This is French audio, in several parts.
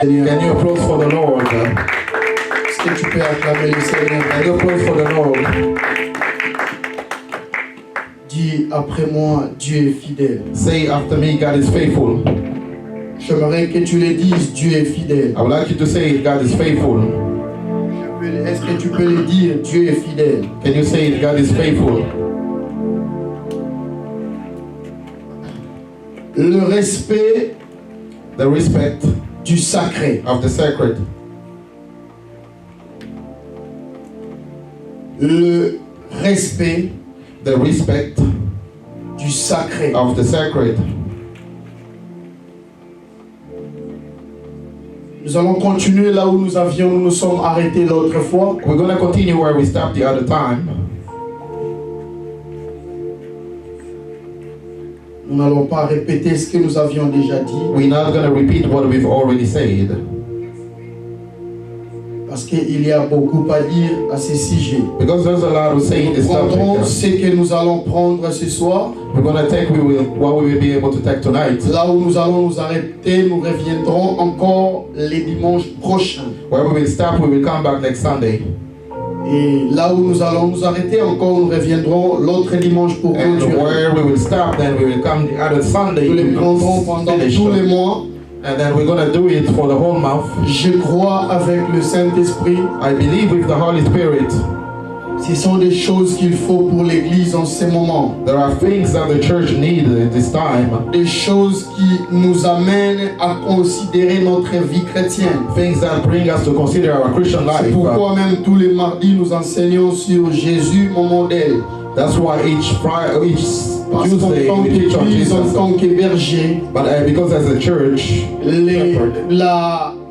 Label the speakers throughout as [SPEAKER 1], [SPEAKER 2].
[SPEAKER 1] Can you applause for the Lord?
[SPEAKER 2] Est-ce que tu peux acclamer le Seigneur?
[SPEAKER 1] Can you applause for the Lord?
[SPEAKER 2] Dis après moi, Dieu est fidèle.
[SPEAKER 1] Say after me, God is faithful.
[SPEAKER 2] J'aimerais que tu le dises, Dieu est fidèle.
[SPEAKER 1] I would like you to say God is faithful.
[SPEAKER 2] Est-ce que tu peux le dire, Dieu est fidèle?
[SPEAKER 1] Can you say God is faithful?
[SPEAKER 2] Le respect,
[SPEAKER 1] The respect
[SPEAKER 2] du sacré.
[SPEAKER 1] of the sacred.
[SPEAKER 2] Le respect,
[SPEAKER 1] The respect
[SPEAKER 2] du sacré.
[SPEAKER 1] of the sacred.
[SPEAKER 2] Nous allons continuer là où nous nous sommes arrêtés l'autre fois.
[SPEAKER 1] We're going to continue where we stopped the other time.
[SPEAKER 2] Nous n'allons pas répéter ce que nous avions déjà dit.
[SPEAKER 1] We're not going to repeat what we've already said.
[SPEAKER 2] Parce qu'il y a beaucoup à dire à ce sujet.
[SPEAKER 1] Because there's a lot to say in
[SPEAKER 2] Nous
[SPEAKER 1] this
[SPEAKER 2] prendrons
[SPEAKER 1] topic.
[SPEAKER 2] ce que nous allons prendre ce soir.
[SPEAKER 1] We're going to take what we will be able to take tonight.
[SPEAKER 2] Là où nous allons nous arrêter, nous reviendrons encore les dimanches prochains.
[SPEAKER 1] Where we will stop, we will come back next Sunday.
[SPEAKER 2] Et là où nous allons nous arrêter encore, nous reviendrons l'autre dimanche pour
[SPEAKER 1] And
[SPEAKER 2] clôturer.
[SPEAKER 1] where we will stop, then we will come the other Sunday.
[SPEAKER 2] Nous les
[SPEAKER 1] We
[SPEAKER 2] prendrons
[SPEAKER 1] will
[SPEAKER 2] pendant
[SPEAKER 1] finish
[SPEAKER 2] tous les
[SPEAKER 1] them.
[SPEAKER 2] mois.
[SPEAKER 1] And then we're going to do it for the whole month.
[SPEAKER 2] Je crois avec le Saint-Esprit.
[SPEAKER 1] I believe with the Holy Spirit,
[SPEAKER 2] Ce sont des choses qu'il faut pour l'Église en ce moment.
[SPEAKER 1] there are things that the church needs at this time.
[SPEAKER 2] Des choses qui nous amènent à considérer notre vie chrétienne.
[SPEAKER 1] Things that bring us to consider our Christian
[SPEAKER 2] C'est
[SPEAKER 1] life.
[SPEAKER 2] pourquoi même tous les mardis nous enseignons sur Jésus, mon modèle.
[SPEAKER 1] That's why each
[SPEAKER 2] Parce qu'en
[SPEAKER 1] Tuesday
[SPEAKER 2] tant
[SPEAKER 1] we teach on
[SPEAKER 2] qu'Église, en
[SPEAKER 1] Jesus.
[SPEAKER 2] tant que berger,
[SPEAKER 1] But because as a church,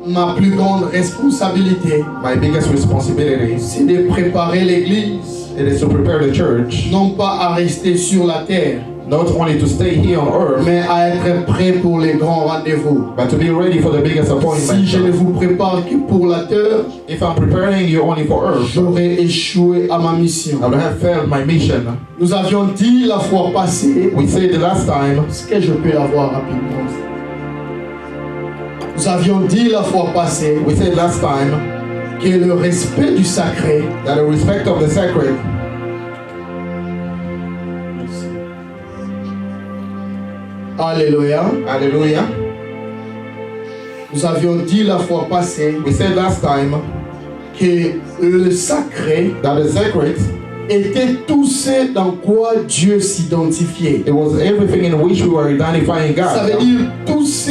[SPEAKER 2] ma plus grande responsabilité,
[SPEAKER 1] my biggest responsibility,
[SPEAKER 2] c'est de préparer l'Église,
[SPEAKER 1] it is to prepare the church,
[SPEAKER 2] non pas à rester sur la terre,
[SPEAKER 1] not only to stay here on earth,
[SPEAKER 2] mais à être prêt pour les grands rendez-vous.
[SPEAKER 1] but to be ready for the biggest
[SPEAKER 2] Si
[SPEAKER 1] appointment.
[SPEAKER 2] je ne vous prépare que pour la terre,
[SPEAKER 1] If I'm preparing you only for earth,
[SPEAKER 2] j'aurais échoué à ma mission.
[SPEAKER 1] I would have failed my mission.
[SPEAKER 2] Nous avions dit la fois passée,
[SPEAKER 1] We said the last time,
[SPEAKER 2] est-ce que je peux l'avoir rapidement? Nous avions dit la fois passée
[SPEAKER 1] we said last time
[SPEAKER 2] que le respect du sacré,
[SPEAKER 1] that the respect of the sacred,
[SPEAKER 2] alléluia,
[SPEAKER 1] hallelujah,
[SPEAKER 2] nous avions dit la fois passée
[SPEAKER 1] we said last time
[SPEAKER 2] que le sacré
[SPEAKER 1] that the sacred,
[SPEAKER 2] était tout ce dans quoi Dieu s'identifiait.
[SPEAKER 1] it was everything in which we were identifying
[SPEAKER 2] Ça veut
[SPEAKER 1] God.
[SPEAKER 2] dire tout ce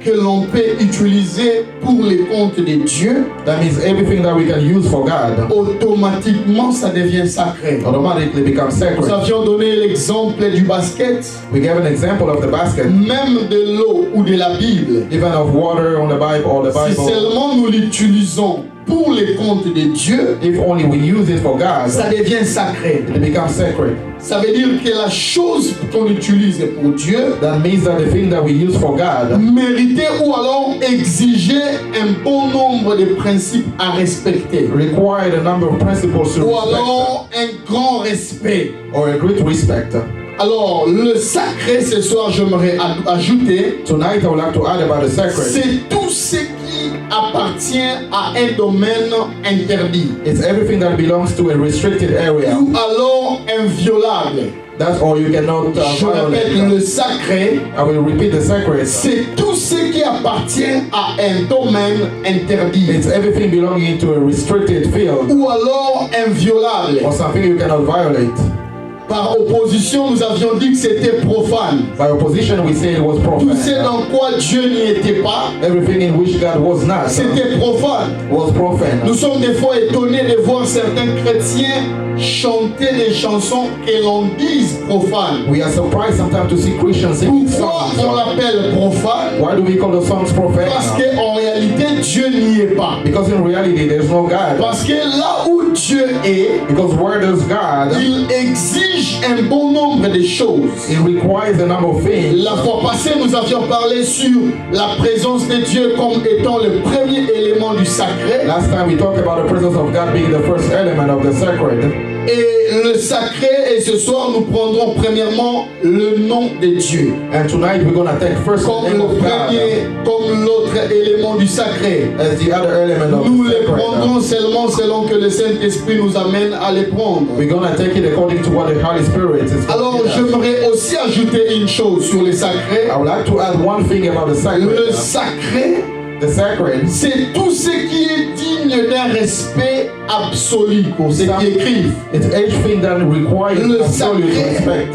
[SPEAKER 2] que l'on peut utiliser pour les comptes de Dieu,
[SPEAKER 1] That means everything that we can use for God
[SPEAKER 2] automatiquement ça devient sacré.
[SPEAKER 1] automatically becomes
[SPEAKER 2] Nous
[SPEAKER 1] sacred.
[SPEAKER 2] avions donné l'exemple du basket,
[SPEAKER 1] We gave an example of the basket,
[SPEAKER 2] même de l'eau ou de la Bible.
[SPEAKER 1] even of water on the Bible or the
[SPEAKER 2] Si
[SPEAKER 1] Bible.
[SPEAKER 2] seulement nous l'utilisons pour les comptes de Dieu,
[SPEAKER 1] If only we use it for God,
[SPEAKER 2] ça devient sacré.
[SPEAKER 1] it becomes sacred.
[SPEAKER 2] Ça veut dire que la chose qu'on utilise pour Dieu,
[SPEAKER 1] That means that the thing that we use for God
[SPEAKER 2] mériter ou alors exiger un bon nombre de principes à respecter.
[SPEAKER 1] required a number of principles to
[SPEAKER 2] Ou
[SPEAKER 1] respect
[SPEAKER 2] alors un grand respect.
[SPEAKER 1] or a great respect.
[SPEAKER 2] Alors, le sacré, ce soir, j'aimerais ajouter,
[SPEAKER 1] Tonight I would like to add about the sacred.
[SPEAKER 2] c'est tout ce qui appartient à un domaine interdit.
[SPEAKER 1] It's everything that belongs to a restricted area.
[SPEAKER 2] Ou alors inviolable.
[SPEAKER 1] That's all you cannot
[SPEAKER 2] Je répète,
[SPEAKER 1] violate.
[SPEAKER 2] le sacré,
[SPEAKER 1] I will repeat the sacred.
[SPEAKER 2] c'est tout ce qui appartient à un domaine interdit.
[SPEAKER 1] It's everything belonging to a restricted field
[SPEAKER 2] Ou alors inviolable.
[SPEAKER 1] or something you cannot violate.
[SPEAKER 2] Par opposition, nous avions dit que c'était profane.
[SPEAKER 1] By opposition, we say it was
[SPEAKER 2] Tout ce
[SPEAKER 1] profane.
[SPEAKER 2] dans quoi Dieu n'y était pas,
[SPEAKER 1] Everything in which God was not
[SPEAKER 2] c'était profane.
[SPEAKER 1] was profane.
[SPEAKER 2] Nous sommes des fois étonnés de voir certains chrétiens chanter des chansons que l'on dise profanes.
[SPEAKER 1] We are surprised sometimes to see Christians singing
[SPEAKER 2] Pourquoi on
[SPEAKER 1] songs.
[SPEAKER 2] l'appelle profane?
[SPEAKER 1] Why do we call the songs profane?
[SPEAKER 2] Parce qu'en réalité, Dieu n'y est pas.
[SPEAKER 1] Because in reality, there's no God.
[SPEAKER 2] Parce que là où Dieu est,
[SPEAKER 1] Because where there's God,
[SPEAKER 2] il exige un bon nombre de choses.
[SPEAKER 1] it requires a number of things.
[SPEAKER 2] La fois passée, nous avions parlé sur la présence de Dieu comme étant le premier élément du sacré.
[SPEAKER 1] Last time we talked about the presence of God being the first element of the sacred.
[SPEAKER 2] et le sacré, et ce soir nous prendrons premièrement le nom de Dieu
[SPEAKER 1] And tonight we're going to take first the
[SPEAKER 2] comme
[SPEAKER 1] name
[SPEAKER 2] le
[SPEAKER 1] of God
[SPEAKER 2] premier, comme l'autre élément du sacré.
[SPEAKER 1] as the other element of
[SPEAKER 2] Nous
[SPEAKER 1] the
[SPEAKER 2] les
[SPEAKER 1] sacred.
[SPEAKER 2] prendrons seulement selon que le Saint-Esprit nous amène à les prendre.
[SPEAKER 1] We're going to take it according to what the Holy Spirit is
[SPEAKER 2] Alors
[SPEAKER 1] telling us.
[SPEAKER 2] j'aimerais aussi ajouter une chose sur les sacrés.
[SPEAKER 1] I would like to add one thing about the
[SPEAKER 2] Le
[SPEAKER 1] sacred.
[SPEAKER 2] sacré,
[SPEAKER 1] The sacred
[SPEAKER 2] c'est tout ce qui est digne d'un respect absolu pour ceux qui écrivent.
[SPEAKER 1] it's everything that requires
[SPEAKER 2] Le
[SPEAKER 1] absolute
[SPEAKER 2] sacré.
[SPEAKER 1] respect.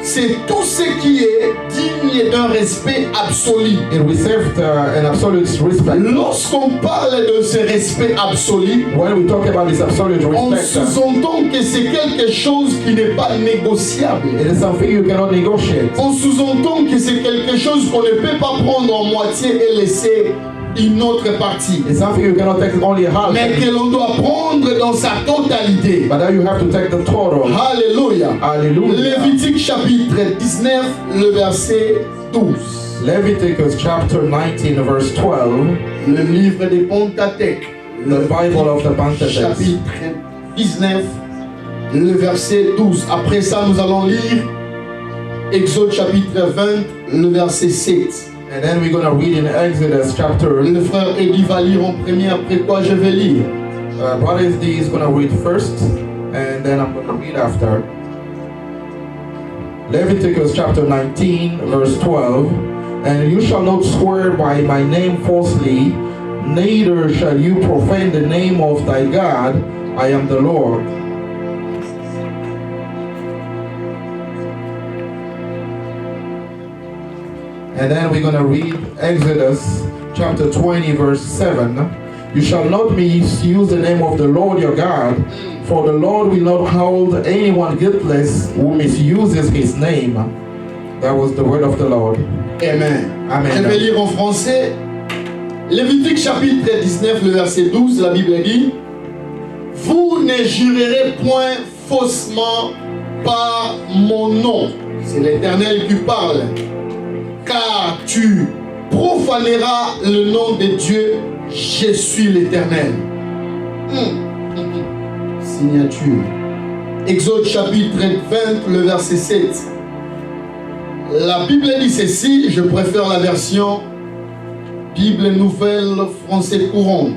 [SPEAKER 2] C'est tout ce qui est digne d'un respect absolu.
[SPEAKER 1] It reserves an absolute respect.
[SPEAKER 2] Lorsqu'on parle de ce respect absolu,
[SPEAKER 1] When we talk about this absolute
[SPEAKER 2] on
[SPEAKER 1] respect,
[SPEAKER 2] sous-entend que c'est quelque chose qui n'est pas négociable.
[SPEAKER 1] it is something you cannot negotiate.
[SPEAKER 2] On sous-entend que c'est quelque chose qu'on ne peut pas prendre en moitié et laisser une autre partie,
[SPEAKER 1] It's something you cannot take only half,
[SPEAKER 2] mais que l'on doit prendre dans sa totalité.
[SPEAKER 1] but now you have to take the total.
[SPEAKER 2] Alléluia.
[SPEAKER 1] Hallelujah.
[SPEAKER 2] Lévitique chapitre 19, le verset 12.
[SPEAKER 1] Leviticus chapter 19 verse 12,
[SPEAKER 2] Le livre des Pentateuch,
[SPEAKER 1] the Bible of the Pentateuch.
[SPEAKER 2] chapitre 19, le verset 12. Après ça, nous allons lire Exode chapitre 20, le verset 7.
[SPEAKER 1] And then we're going to read in Exodus chapter.
[SPEAKER 2] Le frère Eddie va lire en premier, après quoi je vais lire.
[SPEAKER 1] Brother SD is going to read first, and then I'm going to read after. Leviticus chapter 19 verse 12. And you shall not swear by my name falsely, neither shall you profane the name of thy God. I am the Lord. And then we're going to read Exodus chapter 20 verse 7. You shall not misuse the name of the Lord your God, for the Lord will not hold anyone guiltless who misuses his name. That was the word of the Lord.
[SPEAKER 2] Amen.
[SPEAKER 1] Amen.
[SPEAKER 2] Je vais lire en français. Lévitique chapitre 19, le verset 12, la Bible dit: Vous ne jurerez point faussement par mon nom. C'est l'Éternel qui parle. Car tu profaneras le nom de Dieu, je suis l'Éternel. Signature. Exode chapitre 20, le verset 7. La Bible dit ceci, je préfère la version Bible nouvelle français courante.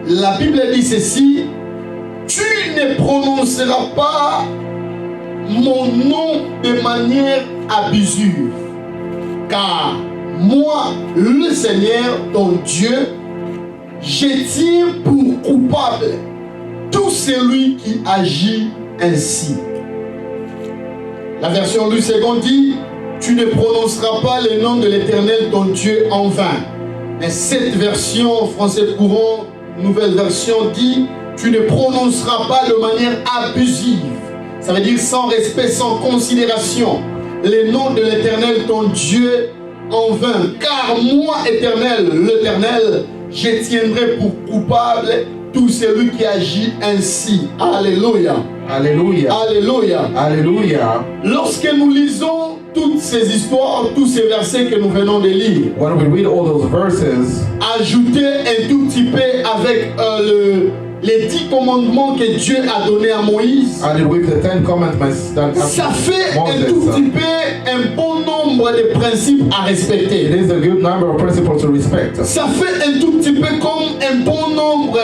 [SPEAKER 2] La Bible dit ceci: Tu ne prononceras pas mon nom de manière abusive, car moi, le Seigneur, ton Dieu, je tiens pour coupable tout celui qui agit ainsi. La version Louis II dit: Tu ne prononceras pas le nom de l'Éternel ton Dieu en vain. Mais cette version français courant, nouvelle version, dit: Tu ne prononceras pas de manière abusive. Ça veut dire sans respect, sans considération, le nom de l'Éternel ton Dieu en vain. Car moi, Éternel, l'Éternel, je tiendrai pour coupable tout celui qui agit ainsi. Alléluia.
[SPEAKER 1] Hallelujah.
[SPEAKER 2] Alléluia.
[SPEAKER 1] Hallelujah.
[SPEAKER 2] Lorsque nous lisons toutes ces histoires, tous ces versets que nous venons de lire,
[SPEAKER 1] When we read all those verses,
[SPEAKER 2] ajouter un tout petit peu avec les 10 commandements que Dieu a donnés à Moïse,
[SPEAKER 1] added with the 10 commandments that
[SPEAKER 2] ça fait un tout
[SPEAKER 1] Moses,
[SPEAKER 2] petit peu un bon nombre de principes à
[SPEAKER 1] it
[SPEAKER 2] respecter.
[SPEAKER 1] is a good number of principles to respect.
[SPEAKER 2] Ça fait un tout petit peu comme un bon nombre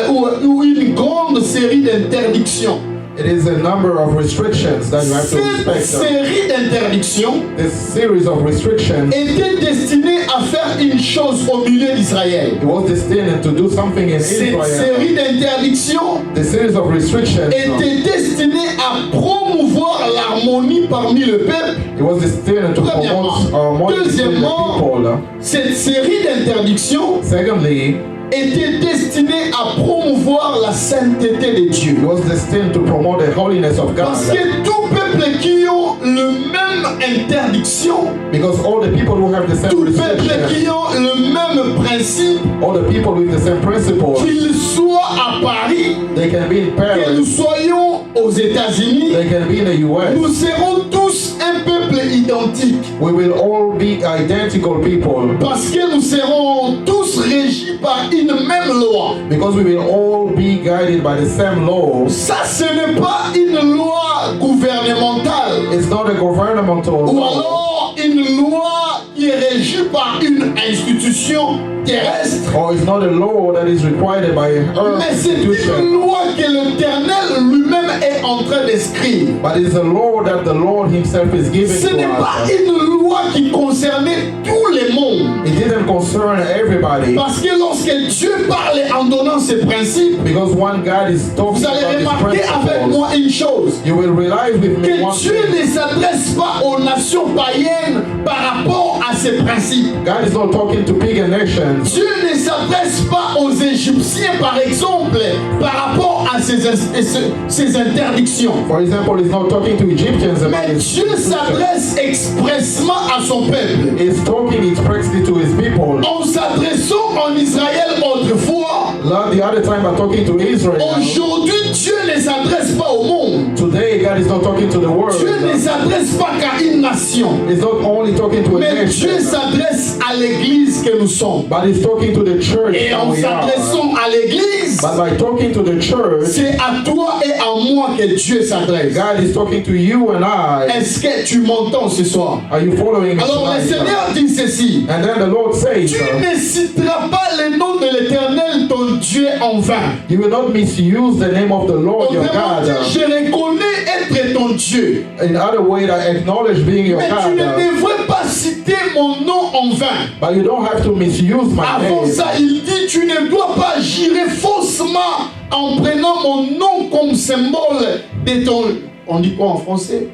[SPEAKER 2] ou une grande série d'interdictions.
[SPEAKER 1] It is a number of restrictions that you have to
[SPEAKER 2] Cette
[SPEAKER 1] respect.
[SPEAKER 2] série d'interdictions
[SPEAKER 1] This series of restrictions,
[SPEAKER 2] était destinée à faire une chose au milieu d'Israël.
[SPEAKER 1] it was destined to do something in
[SPEAKER 2] Cette
[SPEAKER 1] Israel.
[SPEAKER 2] série d'interdictions
[SPEAKER 1] The series of restrictions,
[SPEAKER 2] était destinée à promouvoir l'harmonie parmi le peuple.
[SPEAKER 1] it was destined to promote harmony between the
[SPEAKER 2] Deuxièmement,
[SPEAKER 1] people.
[SPEAKER 2] cette série d'interdictions
[SPEAKER 1] Secondly,
[SPEAKER 2] était destinée à promouvoir la sainteté de Dieu.
[SPEAKER 1] it was destined to promote the holiness of God.
[SPEAKER 2] Parce que tout peuple qui ont le même interdiction,
[SPEAKER 1] Because all the people who have the same
[SPEAKER 2] tout peuple
[SPEAKER 1] restrictions,
[SPEAKER 2] qui ont le même principe,
[SPEAKER 1] all the people with the same principles,
[SPEAKER 2] qu'ils soient à Paris,
[SPEAKER 1] they can be in
[SPEAKER 2] que nous
[SPEAKER 1] Paris,
[SPEAKER 2] soyons aux États-Unis,
[SPEAKER 1] they can be in the
[SPEAKER 2] nous
[SPEAKER 1] US.
[SPEAKER 2] serons tous un peuple identique.
[SPEAKER 1] We will all be identical people
[SPEAKER 2] Parce que nous serons tous régis par une même loi.
[SPEAKER 1] Because we will all be guided by the same law.
[SPEAKER 2] Ça, ce n'est pas une loi gouvernementale
[SPEAKER 1] It's not a governmental
[SPEAKER 2] ou
[SPEAKER 1] law.
[SPEAKER 2] alors une loi qui est régie par une institution terrestre.
[SPEAKER 1] Or it's not a law that is required by earth
[SPEAKER 2] Mais c'est une
[SPEAKER 1] institution.
[SPEAKER 2] loi que l'Éternel lui-même est en train d'écrire.
[SPEAKER 1] But it's a law that the Lord himself is giving
[SPEAKER 2] Ce n'est
[SPEAKER 1] to
[SPEAKER 2] pas
[SPEAKER 1] us.
[SPEAKER 2] une loi qui concernait tout le monde.
[SPEAKER 1] It didn't concern everybody.
[SPEAKER 2] Parce que lorsque Dieu parle en donnant ses principes,
[SPEAKER 1] Because one God is talking
[SPEAKER 2] vous allez
[SPEAKER 1] about his
[SPEAKER 2] remarquer avec
[SPEAKER 1] principles.
[SPEAKER 2] moi une chose.
[SPEAKER 1] You will realize with me
[SPEAKER 2] Que
[SPEAKER 1] one
[SPEAKER 2] Dieu
[SPEAKER 1] thing.
[SPEAKER 2] ne s'adresse pas aux nations païennes par rapport à ses principes.
[SPEAKER 1] God is not talking to pagan nations.
[SPEAKER 2] Dieu ne s'adresse pas aux Égyptiens, par exemple, par rapport à ses interdictions.
[SPEAKER 1] For example, he's not talking to Egyptians about
[SPEAKER 2] Mais
[SPEAKER 1] his
[SPEAKER 2] Dieu
[SPEAKER 1] restrictions.
[SPEAKER 2] s'adresse expressement à son peuple.
[SPEAKER 1] He's talking expressly to his people.
[SPEAKER 2] En s'adressant en Israël autrefois,
[SPEAKER 1] Not the other time, but talking to Israel.
[SPEAKER 2] aujourd'hui Dieu ne s'adresse pas au monde.
[SPEAKER 1] Today, God is not talking to the world.
[SPEAKER 2] Dieu ne s'adresse pas qu'à une nation.
[SPEAKER 1] He's not only talking to a
[SPEAKER 2] Mais
[SPEAKER 1] nation,
[SPEAKER 2] Dieu s'adresse à l'église que nous sommes.
[SPEAKER 1] but he's talking to the church
[SPEAKER 2] Et
[SPEAKER 1] that
[SPEAKER 2] en
[SPEAKER 1] we are.
[SPEAKER 2] s'adressant à l'église,
[SPEAKER 1] But by talking to the church,
[SPEAKER 2] c'est à toi et à moi que Dieu s'adresse.
[SPEAKER 1] God is talking to you and I.
[SPEAKER 2] Est-ce que tu m'entends ce soir?
[SPEAKER 1] Are you following me
[SPEAKER 2] Alors le
[SPEAKER 1] tonight?
[SPEAKER 2] Seigneur dit ceci.
[SPEAKER 1] And then the Lord says,
[SPEAKER 2] Tu ne citeras pas le nom de l'Éternel ton Dieu en vain.
[SPEAKER 1] you will not misuse the name of the Lord your
[SPEAKER 2] Autrement dit,
[SPEAKER 1] God.
[SPEAKER 2] je reconnais être ton Dieu.
[SPEAKER 1] In other way, that acknowledge being your
[SPEAKER 2] Mais tu ne
[SPEAKER 1] God.
[SPEAKER 2] devrais pas citer mon nom en vain.
[SPEAKER 1] But you don't have to misuse my
[SPEAKER 2] Avant
[SPEAKER 1] name.
[SPEAKER 2] ça, il dit, tu ne dois pas jurer faussement en prenant mon nom comme symbole de ton... On dit quoi en français?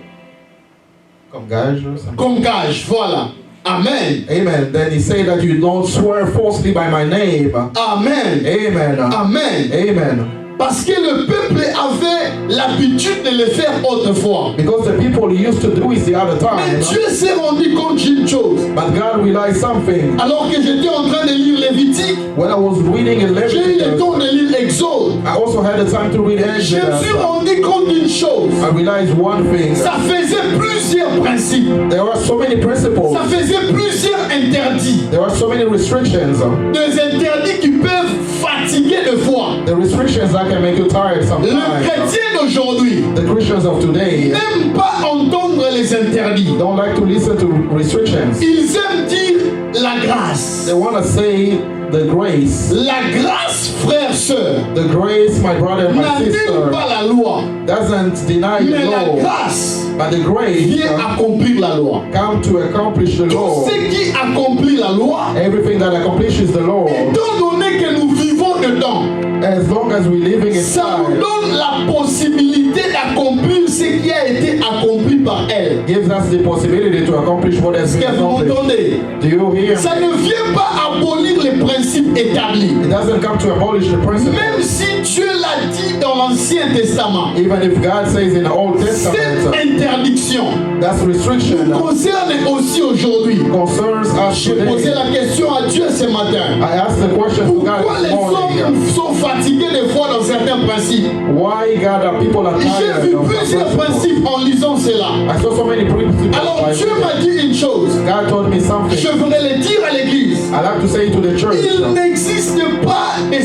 [SPEAKER 1] Comme gage or something.
[SPEAKER 2] Comme gage, voilà. Amen.
[SPEAKER 1] Amen. Then he said that you don't swear falsely by my name.
[SPEAKER 2] Amen.
[SPEAKER 1] Amen.
[SPEAKER 2] Amen.
[SPEAKER 1] Amen.
[SPEAKER 2] Parce que le peuple avait l'habitude de le faire autrefois.
[SPEAKER 1] Because the people used to do it the other
[SPEAKER 2] Mais
[SPEAKER 1] time.
[SPEAKER 2] Dieu s'est rendu compte d'une chose.
[SPEAKER 1] But God realized something.
[SPEAKER 2] Alors que j'étais en train de lire Lévitique,
[SPEAKER 1] When I was reading in
[SPEAKER 2] j'ai eu le
[SPEAKER 1] Leviticus,
[SPEAKER 2] temps de lire Exode.
[SPEAKER 1] I also had the time to read
[SPEAKER 2] Je me suis
[SPEAKER 1] Exodus.
[SPEAKER 2] rendu compte d'une chose.
[SPEAKER 1] I realized one thing.
[SPEAKER 2] Ça faisait plusieurs principes.
[SPEAKER 1] There are so many principles.
[SPEAKER 2] Ça faisait plusieurs interdits.
[SPEAKER 1] There are so many restrictions.
[SPEAKER 2] Des interdits qui peuvent fatiguer de foi.
[SPEAKER 1] The restrictions that can make you tired
[SPEAKER 2] Le
[SPEAKER 1] sometimes.
[SPEAKER 2] chrétien d'aujourd'hui
[SPEAKER 1] The Christians of today
[SPEAKER 2] n'aime pas entendre les interdits.
[SPEAKER 1] don't like to listen to restrictions.
[SPEAKER 2] Ils aiment dire la grâce.
[SPEAKER 1] They want to say the grace.
[SPEAKER 2] La grâce, frère, sœur,
[SPEAKER 1] The grace, my brother and my
[SPEAKER 2] n'annule
[SPEAKER 1] sister,
[SPEAKER 2] pas la loi.
[SPEAKER 1] doesn't deny the
[SPEAKER 2] Mais la
[SPEAKER 1] law.
[SPEAKER 2] grâce
[SPEAKER 1] But the grace
[SPEAKER 2] vient accomplir la loi.
[SPEAKER 1] come to accomplish the
[SPEAKER 2] Tout
[SPEAKER 1] law.
[SPEAKER 2] ce qui accomplit la loi,
[SPEAKER 1] Everything that accomplishes the law,
[SPEAKER 2] étant donné que nous vivons dedans,
[SPEAKER 1] as long as we're living
[SPEAKER 2] ça nous
[SPEAKER 1] inside,
[SPEAKER 2] donne la possibilité d'accomplir ce qui a été accompli par elle.
[SPEAKER 1] gives us the possibility to accomplish what has
[SPEAKER 2] Est-ce
[SPEAKER 1] been
[SPEAKER 2] que vous
[SPEAKER 1] accomplished.
[SPEAKER 2] m'entendez?
[SPEAKER 1] Do you hear?
[SPEAKER 2] Ça ne vient pas abolir les principes établis.
[SPEAKER 1] It doesn't come to abolish the
[SPEAKER 2] Même
[SPEAKER 1] principle.
[SPEAKER 2] si Dieu l'a dit dans l'Ancien Testament,
[SPEAKER 1] Even if God says in the Old
[SPEAKER 2] cette
[SPEAKER 1] Testament,
[SPEAKER 2] interdiction
[SPEAKER 1] that's restriction
[SPEAKER 2] concerne aussi aujourd'hui.
[SPEAKER 1] concerns us
[SPEAKER 2] J'ai posé
[SPEAKER 1] today.
[SPEAKER 2] la question à Dieu ce matin.
[SPEAKER 1] I asked the question to
[SPEAKER 2] Pourquoi
[SPEAKER 1] God
[SPEAKER 2] les
[SPEAKER 1] this morning.
[SPEAKER 2] hommes sont fatigués des fois dans certains principes?
[SPEAKER 1] Why God are people are
[SPEAKER 2] J'ai
[SPEAKER 1] tired
[SPEAKER 2] vu
[SPEAKER 1] of the
[SPEAKER 2] plusieurs
[SPEAKER 1] principles?
[SPEAKER 2] principes en lisant cela.
[SPEAKER 1] I saw so many principles.
[SPEAKER 2] Alors Dieu
[SPEAKER 1] I-
[SPEAKER 2] m'a dit une chose.
[SPEAKER 1] God told me
[SPEAKER 2] Je
[SPEAKER 1] something.
[SPEAKER 2] voudrais le dire à l'église.
[SPEAKER 1] I like to say to the church,
[SPEAKER 2] Il n'existe pas de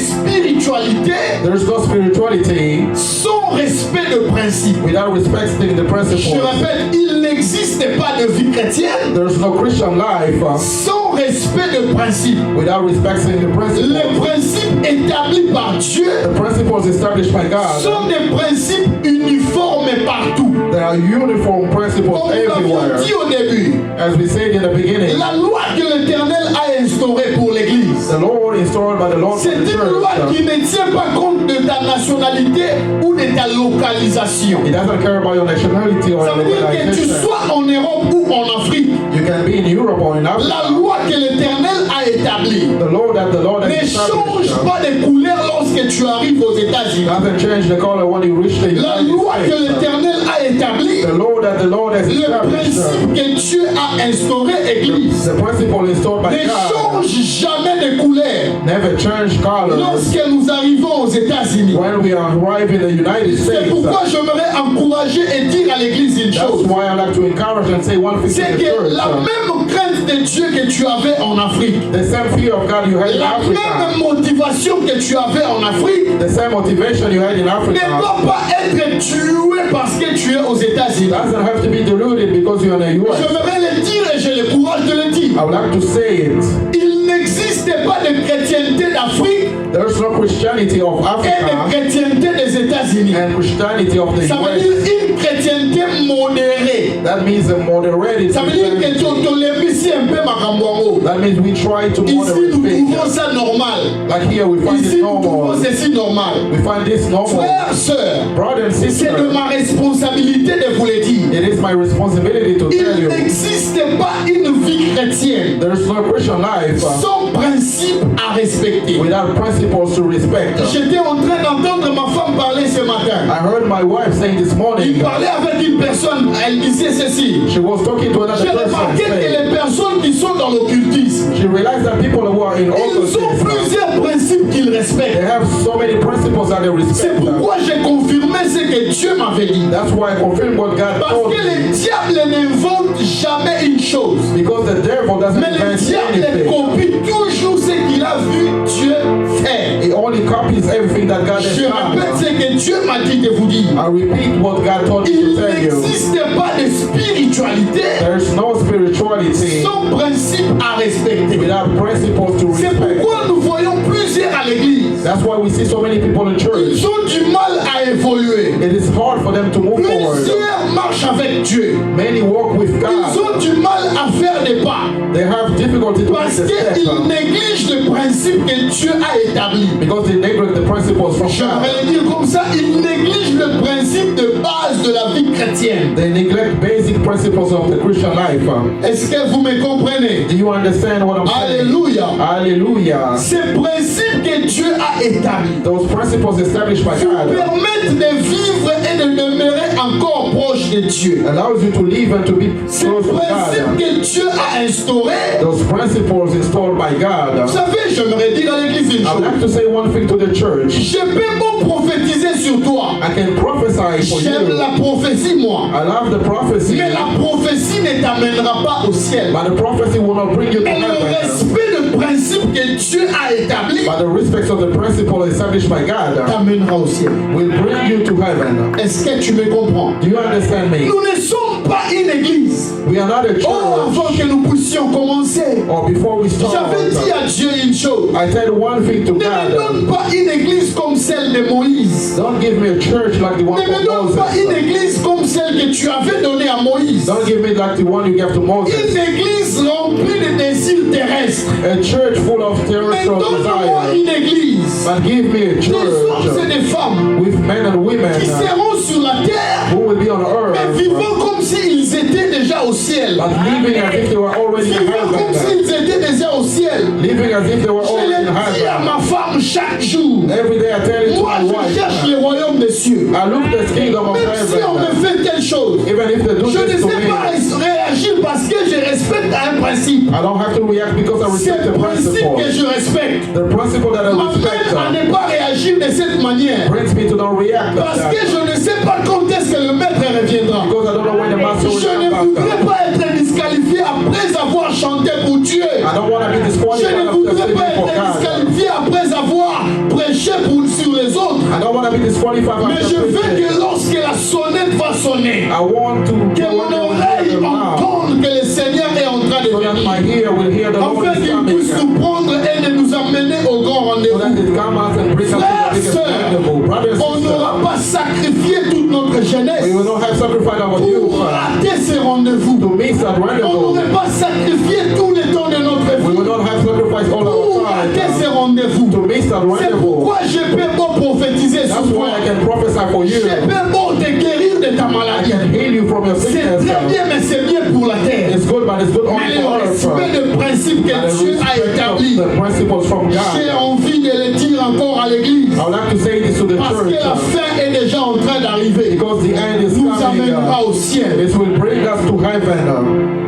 [SPEAKER 2] spiritualité
[SPEAKER 1] there's no spirituality
[SPEAKER 2] sans respect de principes.
[SPEAKER 1] without respecting the
[SPEAKER 2] Je
[SPEAKER 1] principles.
[SPEAKER 2] répète, il n'existe pas de vie chrétienne
[SPEAKER 1] There's no Christian life
[SPEAKER 2] sans respect de principes.
[SPEAKER 1] without respecting the
[SPEAKER 2] Les
[SPEAKER 1] principles.
[SPEAKER 2] principes établis par Dieu
[SPEAKER 1] The principles established by God,
[SPEAKER 2] sont des principes uniformes partout.
[SPEAKER 1] there are uniform principles
[SPEAKER 2] Comme nous l'avons
[SPEAKER 1] everywhere.
[SPEAKER 2] dit au début,
[SPEAKER 1] As we said in the beginning,
[SPEAKER 2] la loi que l'Éternel a instaurée pour l'Église,
[SPEAKER 1] the Lord installed by the Lord for
[SPEAKER 2] c'est
[SPEAKER 1] the
[SPEAKER 2] une loi qui
[SPEAKER 1] church.
[SPEAKER 2] ne tient pas compte de ta nationalité ou de ta localisation.
[SPEAKER 1] It doesn't care about your nationality or
[SPEAKER 2] Ça veut dire que tu
[SPEAKER 1] localization.
[SPEAKER 2] sois en Europe ou en Afrique,
[SPEAKER 1] You can be in Europe or in
[SPEAKER 2] la
[SPEAKER 1] Africa.
[SPEAKER 2] loi que l'Éternel a établie
[SPEAKER 1] The law that the Lord has
[SPEAKER 2] ne change
[SPEAKER 1] established
[SPEAKER 2] pas de couleur lorsque tu arrives aux États-Unis.
[SPEAKER 1] doesn't change the color when you reach the
[SPEAKER 2] La
[SPEAKER 1] United
[SPEAKER 2] loi que
[SPEAKER 1] States.
[SPEAKER 2] l'Éternel a établie,
[SPEAKER 1] The law that the Lord has
[SPEAKER 2] le
[SPEAKER 1] established,
[SPEAKER 2] principe que Dieu a instauré, Église,
[SPEAKER 1] the principle installed by
[SPEAKER 2] ne
[SPEAKER 1] God,
[SPEAKER 2] change jamais de couleur.
[SPEAKER 1] never change colors.
[SPEAKER 2] Lorsque nous arrivons arrivons aux États-Unis.
[SPEAKER 1] When we arrive in the United
[SPEAKER 2] C'est
[SPEAKER 1] States,
[SPEAKER 2] pourquoi j'aimerais encourager et dire à l'église une
[SPEAKER 1] that's
[SPEAKER 2] chose.
[SPEAKER 1] why I like to encourage and say one thing
[SPEAKER 2] C'est
[SPEAKER 1] to the
[SPEAKER 2] que
[SPEAKER 1] church.
[SPEAKER 2] la même crainte de Dieu que tu avais en Afrique,
[SPEAKER 1] The same fear of God you had in
[SPEAKER 2] la
[SPEAKER 1] Africa,
[SPEAKER 2] même motivation que tu avais en Afrique,
[SPEAKER 1] the same motivation you had in
[SPEAKER 2] ne
[SPEAKER 1] Africa,
[SPEAKER 2] doit pas être tuée parce que tu es aux États-Unis.
[SPEAKER 1] doesn't have to be diluted because you're in the US.
[SPEAKER 2] J'aimerais le dire et j'ai le courage de le dire.
[SPEAKER 1] I would like to say it.
[SPEAKER 2] Il n'existe pas de chrétienté d'Afrique
[SPEAKER 1] There's no Christianity of
[SPEAKER 2] et de
[SPEAKER 1] Africa
[SPEAKER 2] chrétienté des États-Unis.
[SPEAKER 1] and Christianity of the
[SPEAKER 2] Ça veut
[SPEAKER 1] US.
[SPEAKER 2] dire une chrétienté modérée.
[SPEAKER 1] That means a moderated
[SPEAKER 2] Ça veut dire que
[SPEAKER 1] Christianity.
[SPEAKER 2] tu un peu makambo.
[SPEAKER 1] That means we try to
[SPEAKER 2] Ici,
[SPEAKER 1] moderate
[SPEAKER 2] nous
[SPEAKER 1] things.
[SPEAKER 2] trouvons ça normal.
[SPEAKER 1] Like here we find
[SPEAKER 2] Ici,
[SPEAKER 1] it
[SPEAKER 2] nous trouvons
[SPEAKER 1] normal.
[SPEAKER 2] ceci normal.
[SPEAKER 1] We find this normal.
[SPEAKER 2] Frères, sœurs,
[SPEAKER 1] Brother and
[SPEAKER 2] c'est de
[SPEAKER 1] sister,
[SPEAKER 2] ma responsabilité de vous le dire.
[SPEAKER 1] it is my responsibility to tell
[SPEAKER 2] Il
[SPEAKER 1] you
[SPEAKER 2] n'existe pas une vie chrétienne
[SPEAKER 1] there's no Christian life
[SPEAKER 2] sans principe à respecter.
[SPEAKER 1] without principles to respect.
[SPEAKER 2] J'étais en train d'entendre ma femme parler ce matin.
[SPEAKER 1] I heard my wife saying this morning,
[SPEAKER 2] Il parlait avec une personne, elle disait ceci.
[SPEAKER 1] she was talking to another
[SPEAKER 2] J'ai
[SPEAKER 1] person,
[SPEAKER 2] remarqué que
[SPEAKER 1] saying,
[SPEAKER 2] les personnes qui sont dans l'occultisme,
[SPEAKER 1] she realized that people who are in all
[SPEAKER 2] ils
[SPEAKER 1] those
[SPEAKER 2] ont
[SPEAKER 1] things,
[SPEAKER 2] plusieurs principes qu'ils
[SPEAKER 1] they
[SPEAKER 2] respectent.
[SPEAKER 1] have so many principles that they
[SPEAKER 2] C'est
[SPEAKER 1] respect.
[SPEAKER 2] pourquoi j'ai confirmé ce que Dieu m'avait dit.
[SPEAKER 1] That's why I confirm what God
[SPEAKER 2] Parce
[SPEAKER 1] told
[SPEAKER 2] que le
[SPEAKER 1] me.
[SPEAKER 2] diable n'invente jamais une chose.
[SPEAKER 1] Because the devil doesn't
[SPEAKER 2] Mais le
[SPEAKER 1] invent
[SPEAKER 2] diable
[SPEAKER 1] anything.
[SPEAKER 2] copie toujours ce qu'il a vu Dieu faire.
[SPEAKER 1] He only copies everything that God has
[SPEAKER 2] Je répète ce
[SPEAKER 1] done.
[SPEAKER 2] que Dieu m'a dit de vous dire.
[SPEAKER 1] I repeat what God told me
[SPEAKER 2] Il
[SPEAKER 1] to tell you.
[SPEAKER 2] n'existe pas de spiritualité
[SPEAKER 1] There's no spirituality
[SPEAKER 2] sans principe à respecter.
[SPEAKER 1] without principles to
[SPEAKER 2] C'est
[SPEAKER 1] respect.
[SPEAKER 2] pourquoi nous voyons plusieurs à l'église.
[SPEAKER 1] That's why we see so many people in church.
[SPEAKER 2] Ils ont du mal à évoluer.
[SPEAKER 1] It is hard for them to move forward.
[SPEAKER 2] Plusieurs marchent avec Dieu.
[SPEAKER 1] Many walk with
[SPEAKER 2] Ils
[SPEAKER 1] God.
[SPEAKER 2] ont du mal à faire des pas.
[SPEAKER 1] They have difficulty to make
[SPEAKER 2] Parce
[SPEAKER 1] the step
[SPEAKER 2] qu'ils négligent le principe que Dieu a établi.
[SPEAKER 1] because they neglect the principles from God.
[SPEAKER 2] J'aimerais le dire comme ça, ils négligent le principe de base de la vie chrétienne.
[SPEAKER 1] They neglect basic principles of the Christian life.
[SPEAKER 2] Est-ce que vous me comprenez?
[SPEAKER 1] Do you understand what I'm saying?
[SPEAKER 2] Alléluia.
[SPEAKER 1] Hallelujah.
[SPEAKER 2] Ces principes que Dieu a établis
[SPEAKER 1] Those principles established by
[SPEAKER 2] vous
[SPEAKER 1] God
[SPEAKER 2] permettent de vivre et de demeurer encore proche de Dieu.
[SPEAKER 1] allows you to live and to be
[SPEAKER 2] Ces
[SPEAKER 1] close to
[SPEAKER 2] principes
[SPEAKER 1] God.
[SPEAKER 2] que Dieu a instaurés,
[SPEAKER 1] Those principles installed by
[SPEAKER 2] vous
[SPEAKER 1] God.
[SPEAKER 2] savez, j'aimerais dire à l'église une
[SPEAKER 1] I would
[SPEAKER 2] chose.
[SPEAKER 1] like to say one thing to the church.
[SPEAKER 2] Je peux pas prophétiser sur toi.
[SPEAKER 1] I can prophesy for
[SPEAKER 2] J'aime
[SPEAKER 1] you.
[SPEAKER 2] la prophétie, moi.
[SPEAKER 1] I love the prophecy,
[SPEAKER 2] Mais la prophétie ne t'amènera pas au ciel.
[SPEAKER 1] but the prophecy will not bring you to
[SPEAKER 2] Mais le
[SPEAKER 1] heaven.
[SPEAKER 2] respect de principe que Dieu a établi
[SPEAKER 1] But the respect of the principle established by God
[SPEAKER 2] t'amènera au ciel.
[SPEAKER 1] will bring you to heaven.
[SPEAKER 2] Est-ce que tu me comprends?
[SPEAKER 1] Do you understand me?
[SPEAKER 2] Nous ne sommes pas une église.
[SPEAKER 1] We are not a
[SPEAKER 2] Oh, avant
[SPEAKER 1] church.
[SPEAKER 2] que nous puissions commencer,
[SPEAKER 1] Or before we start,
[SPEAKER 2] j'avais dit à Dieu une chose.
[SPEAKER 1] I said one thing to
[SPEAKER 2] Ne me
[SPEAKER 1] God.
[SPEAKER 2] donne pas une église comme celle de Moïse.
[SPEAKER 1] Don't give me a church like the one
[SPEAKER 2] Ne me
[SPEAKER 1] from
[SPEAKER 2] donne pas une
[SPEAKER 1] Moses.
[SPEAKER 2] église comme celle que tu avais donnée à Moïse.
[SPEAKER 1] Don't give me like the one you gave to Moses.
[SPEAKER 2] Une église remplie de désirs terrestres.
[SPEAKER 1] A church full of
[SPEAKER 2] Mais
[SPEAKER 1] terrestrial
[SPEAKER 2] donne-moi
[SPEAKER 1] desire.
[SPEAKER 2] une église.
[SPEAKER 1] But give me a
[SPEAKER 2] Des hommes et
[SPEAKER 1] church
[SPEAKER 2] des femmes
[SPEAKER 1] with men and women
[SPEAKER 2] qui seront sur la terre,
[SPEAKER 1] who will be on
[SPEAKER 2] mais
[SPEAKER 1] earth,
[SPEAKER 2] vivant comme s'ils étaient déjà au ciel.
[SPEAKER 1] but living as if they were already in
[SPEAKER 2] Vivant comme
[SPEAKER 1] heaven.
[SPEAKER 2] s'ils étaient déjà au ciel.
[SPEAKER 1] Living as if they were
[SPEAKER 2] Je
[SPEAKER 1] already in
[SPEAKER 2] le dis à
[SPEAKER 1] heaven.
[SPEAKER 2] ma femme chaque jour.
[SPEAKER 1] Every day I tell it to
[SPEAKER 2] Moi,
[SPEAKER 1] my
[SPEAKER 2] je cherche
[SPEAKER 1] wife.
[SPEAKER 2] le royaume des cieux.
[SPEAKER 1] I look at the kingdom of
[SPEAKER 2] Même si on me
[SPEAKER 1] heaven.
[SPEAKER 2] fait telle chose,
[SPEAKER 1] Even if they do
[SPEAKER 2] je ne
[SPEAKER 1] this to
[SPEAKER 2] sais pas
[SPEAKER 1] me,
[SPEAKER 2] réagir parce que je respecte un principe.
[SPEAKER 1] I don't have to react because I
[SPEAKER 2] C'est
[SPEAKER 1] respect
[SPEAKER 2] le
[SPEAKER 1] the
[SPEAKER 2] principe que
[SPEAKER 1] principle.
[SPEAKER 2] je respecte.
[SPEAKER 1] The principle that I
[SPEAKER 2] M'amène à
[SPEAKER 1] respect
[SPEAKER 2] ne pas réagir de cette manière.
[SPEAKER 1] brings me to not react like
[SPEAKER 2] Parce que
[SPEAKER 1] that.
[SPEAKER 2] je ne sais pas quand est-ce que le maître reviendra.
[SPEAKER 1] Because I don't know when the master will
[SPEAKER 2] Je ne
[SPEAKER 1] come
[SPEAKER 2] voudrais
[SPEAKER 1] back.
[SPEAKER 2] pas être disqualifié après avoir chanté pour Dieu.
[SPEAKER 1] I don't want to be
[SPEAKER 2] Je
[SPEAKER 1] disqualified
[SPEAKER 2] ne
[SPEAKER 1] after
[SPEAKER 2] voudrais
[SPEAKER 1] singing
[SPEAKER 2] pas
[SPEAKER 1] for
[SPEAKER 2] être
[SPEAKER 1] God.
[SPEAKER 2] disqualifié après avoir prêché sur les autres.
[SPEAKER 1] I don't want to be disqualified
[SPEAKER 2] Mais je
[SPEAKER 1] after
[SPEAKER 2] veux
[SPEAKER 1] preaching.
[SPEAKER 2] que lorsque la sonnette va sonner,
[SPEAKER 1] I want to
[SPEAKER 2] que mon oreille entende que le Seigneur est en train de
[SPEAKER 1] so that my
[SPEAKER 2] venir.
[SPEAKER 1] ear will hear the Lord
[SPEAKER 2] Afin
[SPEAKER 1] is
[SPEAKER 2] qu'il
[SPEAKER 1] coming.
[SPEAKER 2] puisse nous prendre et de nous amener au grand
[SPEAKER 1] So that
[SPEAKER 2] rendez-vous.
[SPEAKER 1] it come out and bring us to
[SPEAKER 2] Frères,
[SPEAKER 1] the biggest
[SPEAKER 2] sœurs,
[SPEAKER 1] rendezvous. Brothers
[SPEAKER 2] on
[SPEAKER 1] and
[SPEAKER 2] n'aura
[SPEAKER 1] sisters,
[SPEAKER 2] pas sacrifié toute notre jeunesse
[SPEAKER 1] we will not have sacrificed our youth
[SPEAKER 2] pour rater ce rendez-vous.
[SPEAKER 1] to miss that
[SPEAKER 2] On
[SPEAKER 1] rendezvous.
[SPEAKER 2] n'aurait pas sacrifié tout le temps de notre
[SPEAKER 1] We will
[SPEAKER 2] vie
[SPEAKER 1] not have sacrificed all
[SPEAKER 2] pour
[SPEAKER 1] our
[SPEAKER 2] rater ce
[SPEAKER 1] time
[SPEAKER 2] rendez-vous.
[SPEAKER 1] to miss that
[SPEAKER 2] C'est
[SPEAKER 1] rendezvous.
[SPEAKER 2] pourquoi je peux pas prophétiser
[SPEAKER 1] That's
[SPEAKER 2] sur toi.
[SPEAKER 1] why I can prophesy for you.
[SPEAKER 2] Je peux pas te guérir de ta
[SPEAKER 1] I
[SPEAKER 2] maladie.
[SPEAKER 1] can heal you from your
[SPEAKER 2] C'est
[SPEAKER 1] sickness.
[SPEAKER 2] très bien, mais c'est bien pour la terre.
[SPEAKER 1] It's good, but it's good
[SPEAKER 2] Mais
[SPEAKER 1] only
[SPEAKER 2] le
[SPEAKER 1] for earth.
[SPEAKER 2] respect de principe que
[SPEAKER 1] And the
[SPEAKER 2] Dieu a
[SPEAKER 1] respect of
[SPEAKER 2] établi,
[SPEAKER 1] the principles from
[SPEAKER 2] j'ai
[SPEAKER 1] God.
[SPEAKER 2] envie de le dire encore à l'église.
[SPEAKER 1] I would like to say this to the
[SPEAKER 2] Parce que la
[SPEAKER 1] church
[SPEAKER 2] fin est déjà en train d'arriver.
[SPEAKER 1] because the end is
[SPEAKER 2] Nous
[SPEAKER 1] coming.
[SPEAKER 2] amènera au ciel.
[SPEAKER 1] It will bring us to heaven.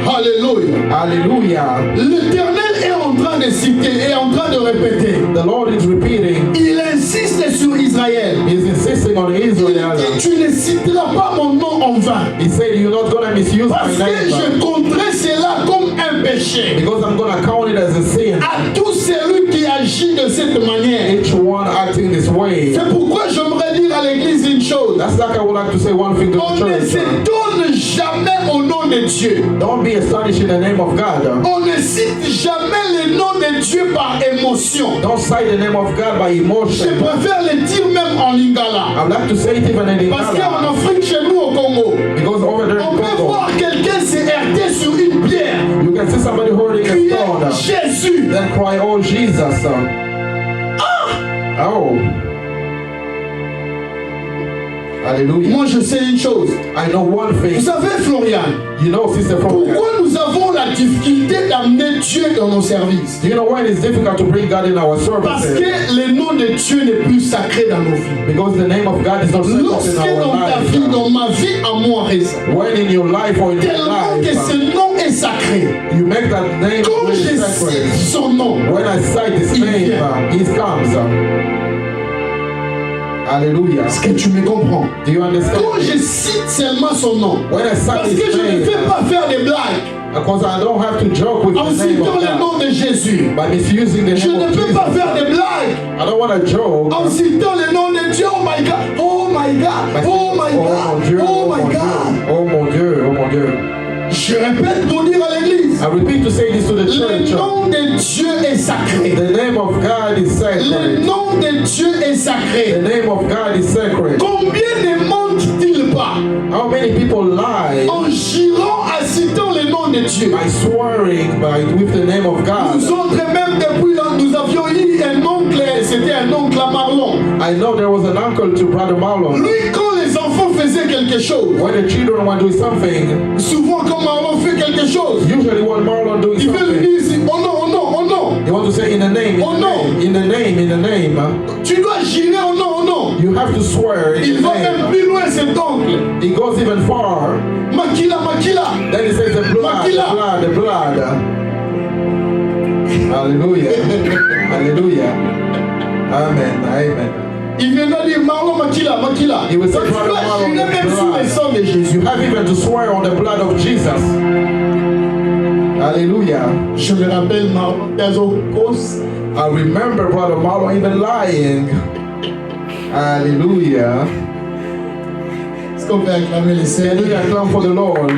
[SPEAKER 2] Alléluia.
[SPEAKER 1] Hallelujah.
[SPEAKER 2] L'Éternel est en train de citer, est en train de répéter.
[SPEAKER 1] The Lord is repeating.
[SPEAKER 2] Il vain.
[SPEAKER 1] He said, you're not going to misuse
[SPEAKER 2] Parce
[SPEAKER 1] my
[SPEAKER 2] que
[SPEAKER 1] name.
[SPEAKER 2] je compterai cela comme un péché.
[SPEAKER 1] Because I'm going to count it as a sin.
[SPEAKER 2] À tout celui qui agit de cette manière.
[SPEAKER 1] Each one acting this way.
[SPEAKER 2] C'est pourquoi j'aimerais dire à l'église une chose.
[SPEAKER 1] That's like I would like to say one thing to
[SPEAKER 2] On
[SPEAKER 1] the
[SPEAKER 2] ne
[SPEAKER 1] church.
[SPEAKER 2] s'étonne jamais au nom de Dieu.
[SPEAKER 1] Don't be astonished in the name of God.
[SPEAKER 2] On ne cite jamais le nom de Dieu par émotion.
[SPEAKER 1] Don't cite the name of God by
[SPEAKER 2] Je
[SPEAKER 1] emotion.
[SPEAKER 2] préfère le dire même en lingala.
[SPEAKER 1] I would like to say it even in
[SPEAKER 2] Parce qu'en
[SPEAKER 1] Lingala.
[SPEAKER 2] Afrique, chez nous au Congo,
[SPEAKER 1] Because over there
[SPEAKER 2] on
[SPEAKER 1] in
[SPEAKER 2] peut
[SPEAKER 1] Congo,
[SPEAKER 2] voir quelqu'un se heurter sur une pierre.
[SPEAKER 1] you can see somebody holding a
[SPEAKER 2] Crier
[SPEAKER 1] stone.
[SPEAKER 2] Jésus.
[SPEAKER 1] Then cry, oh Jesus. Oh. Hallelujah.
[SPEAKER 2] Moi, je sais une chose.
[SPEAKER 1] I know one
[SPEAKER 2] Vous
[SPEAKER 1] thing.
[SPEAKER 2] savez, Florian,
[SPEAKER 1] You know, Sister Florian.
[SPEAKER 2] pourquoi nous avons la difficulté d'amener Dieu dans nos services?
[SPEAKER 1] Do you know why it is difficult to bring God in our
[SPEAKER 2] Parce
[SPEAKER 1] services?
[SPEAKER 2] que le nom de Dieu n'est plus sacré dans nos vies.
[SPEAKER 1] Because the name of God is not
[SPEAKER 2] Lorsque
[SPEAKER 1] sacred in
[SPEAKER 2] dans
[SPEAKER 1] our
[SPEAKER 2] ta vie,
[SPEAKER 1] life.
[SPEAKER 2] dans ma vie à moi récent,
[SPEAKER 1] When in your life or in your
[SPEAKER 2] tellement que ce
[SPEAKER 1] life,
[SPEAKER 2] nom est sacré,
[SPEAKER 1] you make that name
[SPEAKER 2] quand
[SPEAKER 1] really
[SPEAKER 2] je
[SPEAKER 1] sacred.
[SPEAKER 2] cite son nom,
[SPEAKER 1] When I cite His
[SPEAKER 2] Il
[SPEAKER 1] name,
[SPEAKER 2] vient.
[SPEAKER 1] He comes. Hallelujah.
[SPEAKER 2] est-ce que tu me comprends?
[SPEAKER 1] Do you understand?
[SPEAKER 2] Quand je cite seulement son nom,
[SPEAKER 1] When I
[SPEAKER 2] parce
[SPEAKER 1] cite
[SPEAKER 2] que
[SPEAKER 1] His
[SPEAKER 2] je ne
[SPEAKER 1] name,
[SPEAKER 2] fais pas faire des blagues
[SPEAKER 1] because I don't have to joke with
[SPEAKER 2] en
[SPEAKER 1] the name
[SPEAKER 2] citant
[SPEAKER 1] of
[SPEAKER 2] le
[SPEAKER 1] God.
[SPEAKER 2] nom de Jésus.
[SPEAKER 1] By misusing the
[SPEAKER 2] Je
[SPEAKER 1] name
[SPEAKER 2] ne
[SPEAKER 1] of
[SPEAKER 2] peux
[SPEAKER 1] Jesus.
[SPEAKER 2] pas faire des blagues
[SPEAKER 1] I don't want to joke.
[SPEAKER 2] en citant le nom de Dieu. Oh my God, oh my God,
[SPEAKER 1] by
[SPEAKER 2] oh my
[SPEAKER 1] saying, mon Dieu,
[SPEAKER 2] God, oh my
[SPEAKER 1] mon Dieu,
[SPEAKER 2] God.
[SPEAKER 1] oh mon Dieu, oh mon Dieu.
[SPEAKER 2] Je répète pour dire à l'église,
[SPEAKER 1] I repeat to say this to the
[SPEAKER 2] le
[SPEAKER 1] church.
[SPEAKER 2] nom de Dieu est sacré.
[SPEAKER 1] The name of God is
[SPEAKER 2] Le
[SPEAKER 1] sacred.
[SPEAKER 2] nom de Dieu est
[SPEAKER 1] The
[SPEAKER 2] sacré.
[SPEAKER 1] name of God is sacred.
[SPEAKER 2] Combien ne mentent-ils pas
[SPEAKER 1] How many people lie
[SPEAKER 2] en jurant, en citant le nom de Dieu?
[SPEAKER 1] by swearing with the name of God?
[SPEAKER 2] Nous autres, même depuis là, nous avions eu un oncle, c'était un oncle à Marlon.
[SPEAKER 1] I know there was an uncle to Brother Marlon.
[SPEAKER 2] Lui, quand les enfants faisaient quelque chose,
[SPEAKER 1] When the children were doing something,
[SPEAKER 2] souvent quand Marlon fait quelque chose,
[SPEAKER 1] usually when Marlon doing
[SPEAKER 2] il veut lui
[SPEAKER 1] something,
[SPEAKER 2] dire, oh non, oh non, oh non.
[SPEAKER 1] you want to say in the name,
[SPEAKER 2] Oh no.
[SPEAKER 1] in the name, in the name.
[SPEAKER 2] Tu dois jurer, oh non, oh non.
[SPEAKER 1] You have to swear in
[SPEAKER 2] Il
[SPEAKER 1] the
[SPEAKER 2] va même
[SPEAKER 1] name.
[SPEAKER 2] plus loin cet oncle.
[SPEAKER 1] He goes even far.
[SPEAKER 2] Makila, Makila.
[SPEAKER 1] Then he says the blood, the
[SPEAKER 2] Makila.
[SPEAKER 1] blood, the blood. Hallelujah. Hallelujah. Amen. Amen.
[SPEAKER 2] Il viendra dire Marlon, Makila, Makila.
[SPEAKER 1] He will say,
[SPEAKER 2] Donc, tu
[SPEAKER 1] Brother
[SPEAKER 2] dois
[SPEAKER 1] Marlon,
[SPEAKER 2] jurer même
[SPEAKER 1] the
[SPEAKER 2] sur le
[SPEAKER 1] blood.
[SPEAKER 2] sang de Jésus.
[SPEAKER 1] You have even to swear on the blood of Jesus. Hallelujah.
[SPEAKER 2] Je me rappelle Marlon Kazokos.
[SPEAKER 1] I remember Brother Marlon even lying. Hallelujah.
[SPEAKER 2] Est-ce qu'on peut acclamer les
[SPEAKER 1] Can we
[SPEAKER 2] Seigneur?
[SPEAKER 1] acclaim for the Lord?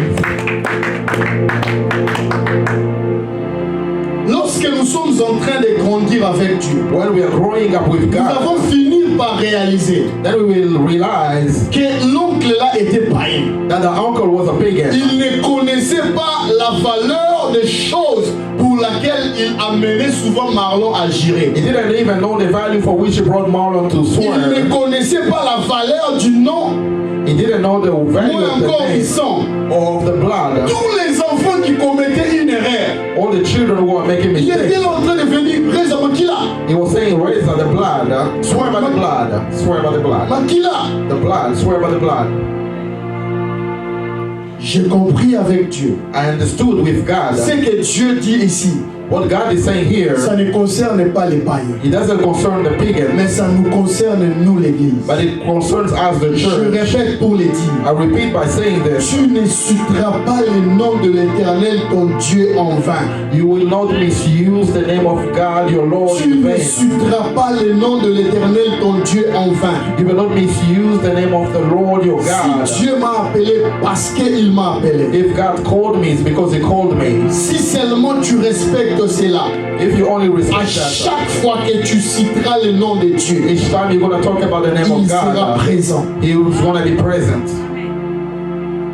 [SPEAKER 2] Lorsque nous sommes en train de grandir avec Dieu,
[SPEAKER 1] When we are growing up with
[SPEAKER 2] nous avons
[SPEAKER 1] God,
[SPEAKER 2] fini par réaliser
[SPEAKER 1] then we will realize
[SPEAKER 2] que l'oncle là était païen.
[SPEAKER 1] that the uncle was a pagan.
[SPEAKER 2] Il ne connaissait pas la valeur des choses pour laquelle il amenait souvent Marlon à gérer.
[SPEAKER 1] He didn't even know the value for which he brought Marlon to
[SPEAKER 2] Il
[SPEAKER 1] swear.
[SPEAKER 2] ne connaissait pas la valeur du nom,
[SPEAKER 1] He didn't know the value
[SPEAKER 2] moins
[SPEAKER 1] of the
[SPEAKER 2] encore du
[SPEAKER 1] name
[SPEAKER 2] sang.
[SPEAKER 1] or of the blood.
[SPEAKER 2] Tous les enfants qui commettaient une erreur,
[SPEAKER 1] All the children who are making
[SPEAKER 2] il était
[SPEAKER 1] mistakes.
[SPEAKER 2] là en train de venir, Reza Makila,
[SPEAKER 1] He was saying, raise by the blood. Swear by the blood. Swear by the blood.
[SPEAKER 2] Makila.
[SPEAKER 1] The blood. Swear by the blood.
[SPEAKER 2] J'ai compris avec Dieu.
[SPEAKER 1] I understood with God.
[SPEAKER 2] Ce que Dieu dit ici,
[SPEAKER 1] What God is saying here,
[SPEAKER 2] ça ne concerne pas les païens,
[SPEAKER 1] it doesn't concern the pagans,
[SPEAKER 2] mais ça nous concerne nous l'Église.
[SPEAKER 1] but it concerns us, the
[SPEAKER 2] Je
[SPEAKER 1] church.
[SPEAKER 2] répète pour les dire.
[SPEAKER 1] I repeat by saying this.
[SPEAKER 2] Tu ne citeras pas le nom de l'Éternel ton Dieu en vain.
[SPEAKER 1] You will not misuse the name of God, your Lord,
[SPEAKER 2] Tu
[SPEAKER 1] in
[SPEAKER 2] ne
[SPEAKER 1] vain.
[SPEAKER 2] citeras pas le nom de l'Éternel ton Dieu en vain.
[SPEAKER 1] You will not misuse the name of the Lord, your God.
[SPEAKER 2] Si Dieu m'a appelé parce qu'il m'a appelé.
[SPEAKER 1] If God called me, it's because He called me.
[SPEAKER 2] Si seulement tu respectes cela,
[SPEAKER 1] If you only
[SPEAKER 2] à
[SPEAKER 1] respect that,
[SPEAKER 2] chaque fois que tu citeras le nom de Dieu,
[SPEAKER 1] each time you're going to talk about the name
[SPEAKER 2] il
[SPEAKER 1] of
[SPEAKER 2] sera
[SPEAKER 1] God,
[SPEAKER 2] présent.
[SPEAKER 1] He is going to be present.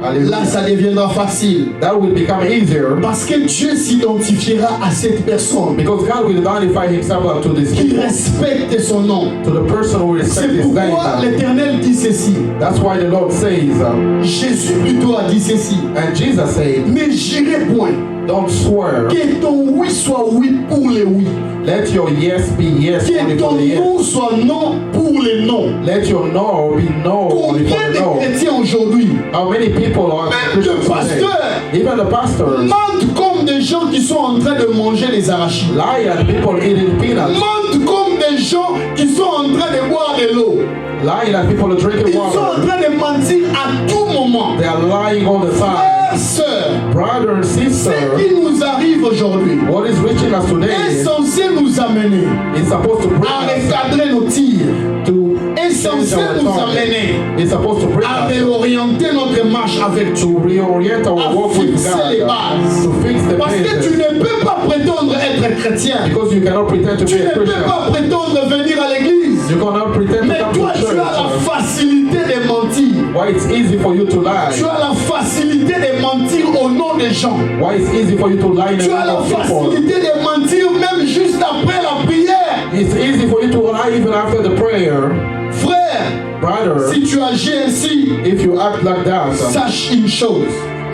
[SPEAKER 2] Là,
[SPEAKER 1] Hallelujah.
[SPEAKER 2] ça deviendra facile.
[SPEAKER 1] That will become easier
[SPEAKER 2] Parce que Dieu s'identifiera à cette personne
[SPEAKER 1] because God will identify Himself up to this
[SPEAKER 2] qui
[SPEAKER 1] people,
[SPEAKER 2] respecte son nom.
[SPEAKER 1] to the person who
[SPEAKER 2] C'est
[SPEAKER 1] respects His
[SPEAKER 2] pourquoi
[SPEAKER 1] name.
[SPEAKER 2] l'Éternel dit ceci.
[SPEAKER 1] That's why the Lord says,
[SPEAKER 2] Jésus plutôt a dit ceci.
[SPEAKER 1] and Jesus said,
[SPEAKER 2] Ne jurez point
[SPEAKER 1] don't swear.
[SPEAKER 2] que ton oui soit oui pour le oui.
[SPEAKER 1] Let your yes be yes
[SPEAKER 2] Que
[SPEAKER 1] only for
[SPEAKER 2] ton
[SPEAKER 1] the yes.
[SPEAKER 2] non soit non pour le non.
[SPEAKER 1] Let your no be no only for
[SPEAKER 2] Combien
[SPEAKER 1] the
[SPEAKER 2] de
[SPEAKER 1] no.
[SPEAKER 2] chrétiens aujourd'hui,
[SPEAKER 1] How many people are
[SPEAKER 2] même
[SPEAKER 1] Christians
[SPEAKER 2] de
[SPEAKER 1] today?
[SPEAKER 2] pasteurs,
[SPEAKER 1] Even the pastors
[SPEAKER 2] mentent comme des gens qui sont en train de manger des arachides.
[SPEAKER 1] lie at people eating peanuts.
[SPEAKER 2] Mentent comme des gens qui sont en train de boire de l'eau.
[SPEAKER 1] Lying that people are drinking
[SPEAKER 2] Ils sont en
[SPEAKER 1] water.
[SPEAKER 2] train de mentir à tout moment.
[SPEAKER 1] They are lying all the time.
[SPEAKER 2] Frères, sœurs,
[SPEAKER 1] Brother and
[SPEAKER 2] ce
[SPEAKER 1] sister,
[SPEAKER 2] qui nous arrive aujourd'hui
[SPEAKER 1] what is reaching us
[SPEAKER 2] est
[SPEAKER 1] today
[SPEAKER 2] censé nous amener
[SPEAKER 1] is supposed to bring
[SPEAKER 2] à
[SPEAKER 1] us
[SPEAKER 2] recadrer nos tirs,
[SPEAKER 1] to
[SPEAKER 2] est
[SPEAKER 1] change
[SPEAKER 2] censé
[SPEAKER 1] our
[SPEAKER 2] nous
[SPEAKER 1] target.
[SPEAKER 2] amener
[SPEAKER 1] It's supposed to bring
[SPEAKER 2] à
[SPEAKER 1] us
[SPEAKER 2] réorienter notre marche avec
[SPEAKER 1] to
[SPEAKER 2] Dieu,
[SPEAKER 1] reorient our
[SPEAKER 2] à
[SPEAKER 1] walk with
[SPEAKER 2] fixer les
[SPEAKER 1] God,
[SPEAKER 2] bases.
[SPEAKER 1] to fix the
[SPEAKER 2] Parce que tu
[SPEAKER 1] basis.
[SPEAKER 2] ne peux pas prétendre être chrétien.
[SPEAKER 1] Because you cannot pretend to
[SPEAKER 2] Tu
[SPEAKER 1] be
[SPEAKER 2] ne
[SPEAKER 1] a
[SPEAKER 2] peux
[SPEAKER 1] Christian.
[SPEAKER 2] pas prétendre venir à l'église.
[SPEAKER 1] You cannot pretend to
[SPEAKER 2] Mais
[SPEAKER 1] come
[SPEAKER 2] toi,
[SPEAKER 1] to
[SPEAKER 2] tu as la
[SPEAKER 1] church.
[SPEAKER 2] facilité de mentir.
[SPEAKER 1] Why it's easy for you to lie?
[SPEAKER 2] Tu as la facilité de mentir au nom des gens.
[SPEAKER 1] Why it's easy for you to lie in the
[SPEAKER 2] Tu as
[SPEAKER 1] name
[SPEAKER 2] la
[SPEAKER 1] of people?
[SPEAKER 2] facilité de mentir même juste après la prière.
[SPEAKER 1] It's easy for you to lie even after the prayer.
[SPEAKER 2] Frère,
[SPEAKER 1] Brother,
[SPEAKER 2] si tu agis ainsi,
[SPEAKER 1] if you act like that,
[SPEAKER 2] sache une chose.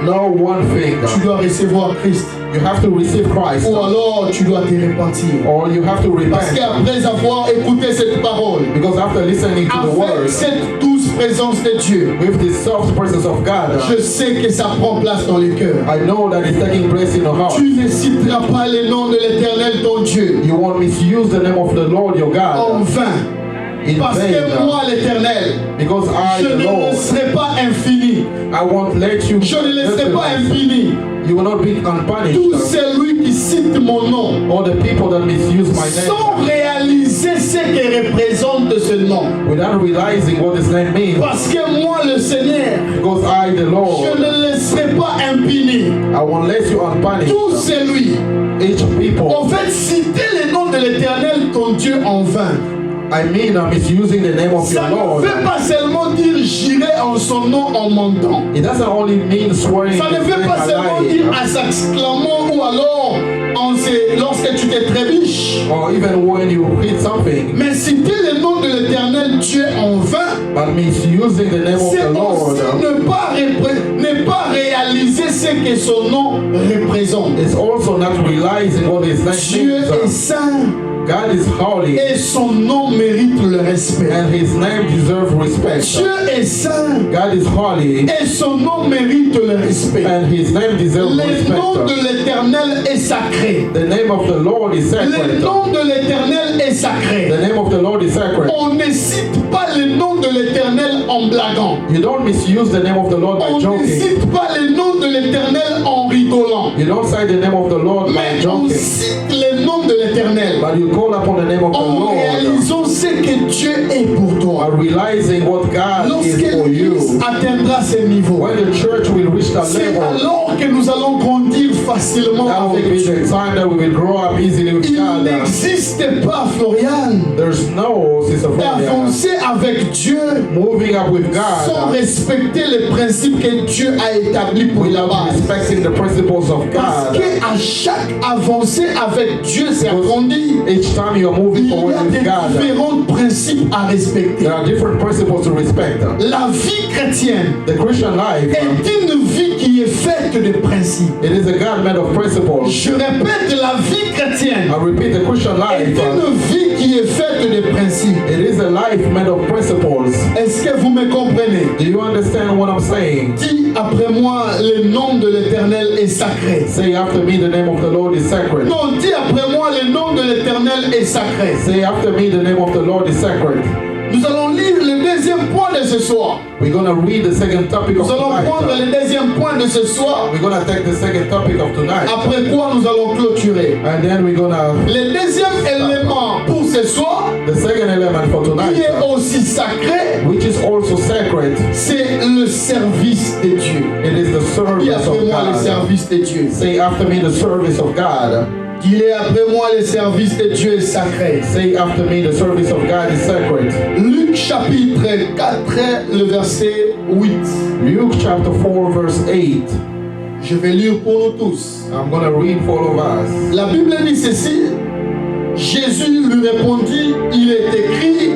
[SPEAKER 1] know one thing.
[SPEAKER 2] Tu dois recevoir Christ.
[SPEAKER 1] You have to receive Christ.
[SPEAKER 2] Ou alors tu dois te repentir.
[SPEAKER 1] Or you have to
[SPEAKER 2] Parce
[SPEAKER 1] repent.
[SPEAKER 2] qu'après avoir écouté cette parole,
[SPEAKER 1] Because after listening to the
[SPEAKER 2] avec
[SPEAKER 1] word,
[SPEAKER 2] cette douce présence de Dieu,
[SPEAKER 1] with the soft presence of God,
[SPEAKER 2] je sais que ça prend place dans les cœurs.
[SPEAKER 1] I know that it's taking place in your heart.
[SPEAKER 2] Tu ne citeras pas le nom de l'Éternel ton Dieu
[SPEAKER 1] You won't misuse the name of the Lord your
[SPEAKER 2] en
[SPEAKER 1] God
[SPEAKER 2] vain.
[SPEAKER 1] in
[SPEAKER 2] Parce
[SPEAKER 1] vain.
[SPEAKER 2] que moi, l'Éternel,
[SPEAKER 1] Because I,
[SPEAKER 2] je
[SPEAKER 1] the
[SPEAKER 2] ne
[SPEAKER 1] Lord,
[SPEAKER 2] laisserai pas infini.
[SPEAKER 1] I won't let you.
[SPEAKER 2] Je ne laisserai pas infini.
[SPEAKER 1] You will not be
[SPEAKER 2] Tout
[SPEAKER 1] unpunished.
[SPEAKER 2] celui qui cite mon nom
[SPEAKER 1] All the people that misuse my
[SPEAKER 2] sans
[SPEAKER 1] name
[SPEAKER 2] réaliser ce que représente ce nom.
[SPEAKER 1] without realizing what his name means.
[SPEAKER 2] Parce que moi, le Seigneur,
[SPEAKER 1] Because I, the
[SPEAKER 2] je
[SPEAKER 1] Lord,
[SPEAKER 2] ne laisserai pas impuni.
[SPEAKER 1] I won't let you unpunished.
[SPEAKER 2] Tout celui,
[SPEAKER 1] Each people,
[SPEAKER 2] en fait, citer le nom de l'Éternel ton Dieu en vain.
[SPEAKER 1] I mean, I'm misusing the name of your
[SPEAKER 2] Ça ne
[SPEAKER 1] Lord.
[SPEAKER 2] veut pas seulement dire j'irai en son nom en mentant.
[SPEAKER 1] It doesn't only mean swearing
[SPEAKER 2] Ça ne
[SPEAKER 1] his
[SPEAKER 2] veut
[SPEAKER 1] name
[SPEAKER 2] pas seulement dire
[SPEAKER 1] alive,
[SPEAKER 2] en s'exclamant ou alors lorsque tu te trébiches.
[SPEAKER 1] or even when you read something,
[SPEAKER 2] Mais citer le nom de l'Éternel Dieu en vain,
[SPEAKER 1] but misusing the name of
[SPEAKER 2] c'est
[SPEAKER 1] the Lord
[SPEAKER 2] aussi ne pas réaliser ce que son nom représente.
[SPEAKER 1] is also not realizing what his name
[SPEAKER 2] Dieu est
[SPEAKER 1] means.
[SPEAKER 2] saint
[SPEAKER 1] God is holy,
[SPEAKER 2] et son nom mérite le respect.
[SPEAKER 1] and his name deserves respect.
[SPEAKER 2] Dieu est saint
[SPEAKER 1] God is holy,
[SPEAKER 2] et son nom mérite le respect.
[SPEAKER 1] and his name deserves
[SPEAKER 2] Le nom de
[SPEAKER 1] respect.
[SPEAKER 2] l'Éternel est sacré.
[SPEAKER 1] The name of the Lord is
[SPEAKER 2] Le
[SPEAKER 1] sacred.
[SPEAKER 2] nom de l'Éternel est sacré.
[SPEAKER 1] The name of the Lord is sacred.
[SPEAKER 2] On ne cite pas le nom de l'Éternel en blaguant.
[SPEAKER 1] You don't misuse the name of the Lord by
[SPEAKER 2] On ne
[SPEAKER 1] joking.
[SPEAKER 2] cite pas le nom de l'Éternel en rigolant.
[SPEAKER 1] You don't say the name of the Lord by
[SPEAKER 2] Mais on
[SPEAKER 1] joking.
[SPEAKER 2] cite le nom de l'Éternel
[SPEAKER 1] But you call upon the name of the
[SPEAKER 2] en
[SPEAKER 1] Lord
[SPEAKER 2] réalisant ce que Dieu est pour toi.
[SPEAKER 1] by realizing what God
[SPEAKER 2] Lorsque
[SPEAKER 1] is for
[SPEAKER 2] l'Église
[SPEAKER 1] you.
[SPEAKER 2] atteindra ce niveau,
[SPEAKER 1] When the church will reach that
[SPEAKER 2] c'est
[SPEAKER 1] level,
[SPEAKER 2] alors que nous allons grandir facilement
[SPEAKER 1] that will
[SPEAKER 2] avec
[SPEAKER 1] be
[SPEAKER 2] Dieu.
[SPEAKER 1] the time that we will grow up easily with
[SPEAKER 2] Il
[SPEAKER 1] God.
[SPEAKER 2] n'existe pas, Florian,
[SPEAKER 1] There's no, Sister Florian,
[SPEAKER 2] d'avancer avec Dieu
[SPEAKER 1] moving up with
[SPEAKER 2] sans
[SPEAKER 1] God
[SPEAKER 2] respecter les principes que Dieu a établis pour la
[SPEAKER 1] without
[SPEAKER 2] base.
[SPEAKER 1] respecting the principles of
[SPEAKER 2] Parce
[SPEAKER 1] God.
[SPEAKER 2] qu'à chaque avancée avec Dieu, c'est agrandi.
[SPEAKER 1] Each time you are
[SPEAKER 2] Il
[SPEAKER 1] moving
[SPEAKER 2] y
[SPEAKER 1] forward
[SPEAKER 2] a
[SPEAKER 1] with
[SPEAKER 2] des
[SPEAKER 1] God,
[SPEAKER 2] différents principes à respecter.
[SPEAKER 1] there are different principles to respect.
[SPEAKER 2] La vie chrétienne
[SPEAKER 1] The Christian life,
[SPEAKER 2] est une vie qui est faite de principes.
[SPEAKER 1] it is a God made of principles.
[SPEAKER 2] Je répète, la vie chrétienne
[SPEAKER 1] I repeat, the Christian
[SPEAKER 2] est
[SPEAKER 1] life,
[SPEAKER 2] une vie qui est faite de principes.
[SPEAKER 1] it is a life made of principles.
[SPEAKER 2] Est-ce que vous me comprenez?
[SPEAKER 1] Do you understand what I'm saying?
[SPEAKER 2] Dis après moi, le nom de l'Éternel est sacré.
[SPEAKER 1] Say after me, the name of the Lord is sacred.
[SPEAKER 2] Non, dis après moi, le nom de l'Éternel est sacré.
[SPEAKER 1] Say after me, the name of the Lord is sacred.
[SPEAKER 2] Nous allons lire le deuxième point de ce soir.
[SPEAKER 1] We're going to read the second topic of
[SPEAKER 2] Nous allons prendre
[SPEAKER 1] tonight.
[SPEAKER 2] le deuxième point de ce soir.
[SPEAKER 1] We're going to take the second topic of tonight.
[SPEAKER 2] Après quoi nous allons clôturer.
[SPEAKER 1] And then we're going to,
[SPEAKER 2] Le deuxième élément pour ce soir,
[SPEAKER 1] the second element for
[SPEAKER 2] qui
[SPEAKER 1] tonight,
[SPEAKER 2] est aussi sacré,
[SPEAKER 1] which is also sacred,
[SPEAKER 2] c'est le service de Dieu.
[SPEAKER 1] it is the
[SPEAKER 2] Dis
[SPEAKER 1] service
[SPEAKER 2] après
[SPEAKER 1] of
[SPEAKER 2] moi le
[SPEAKER 1] God.
[SPEAKER 2] service de Dieu.
[SPEAKER 1] Say after me, the service of God.
[SPEAKER 2] Dis après moi le service de Dieu est sacré.
[SPEAKER 1] Say after me, the service of God is sacred.
[SPEAKER 2] Luc chapitre 4, le verset 8.
[SPEAKER 1] Luke chapter 4, verse 8.
[SPEAKER 2] Je vais lire pour nous tous.
[SPEAKER 1] I'm going to read for all of us.
[SPEAKER 2] La Bible dit ceci. Jésus lui répondit, il est écrit,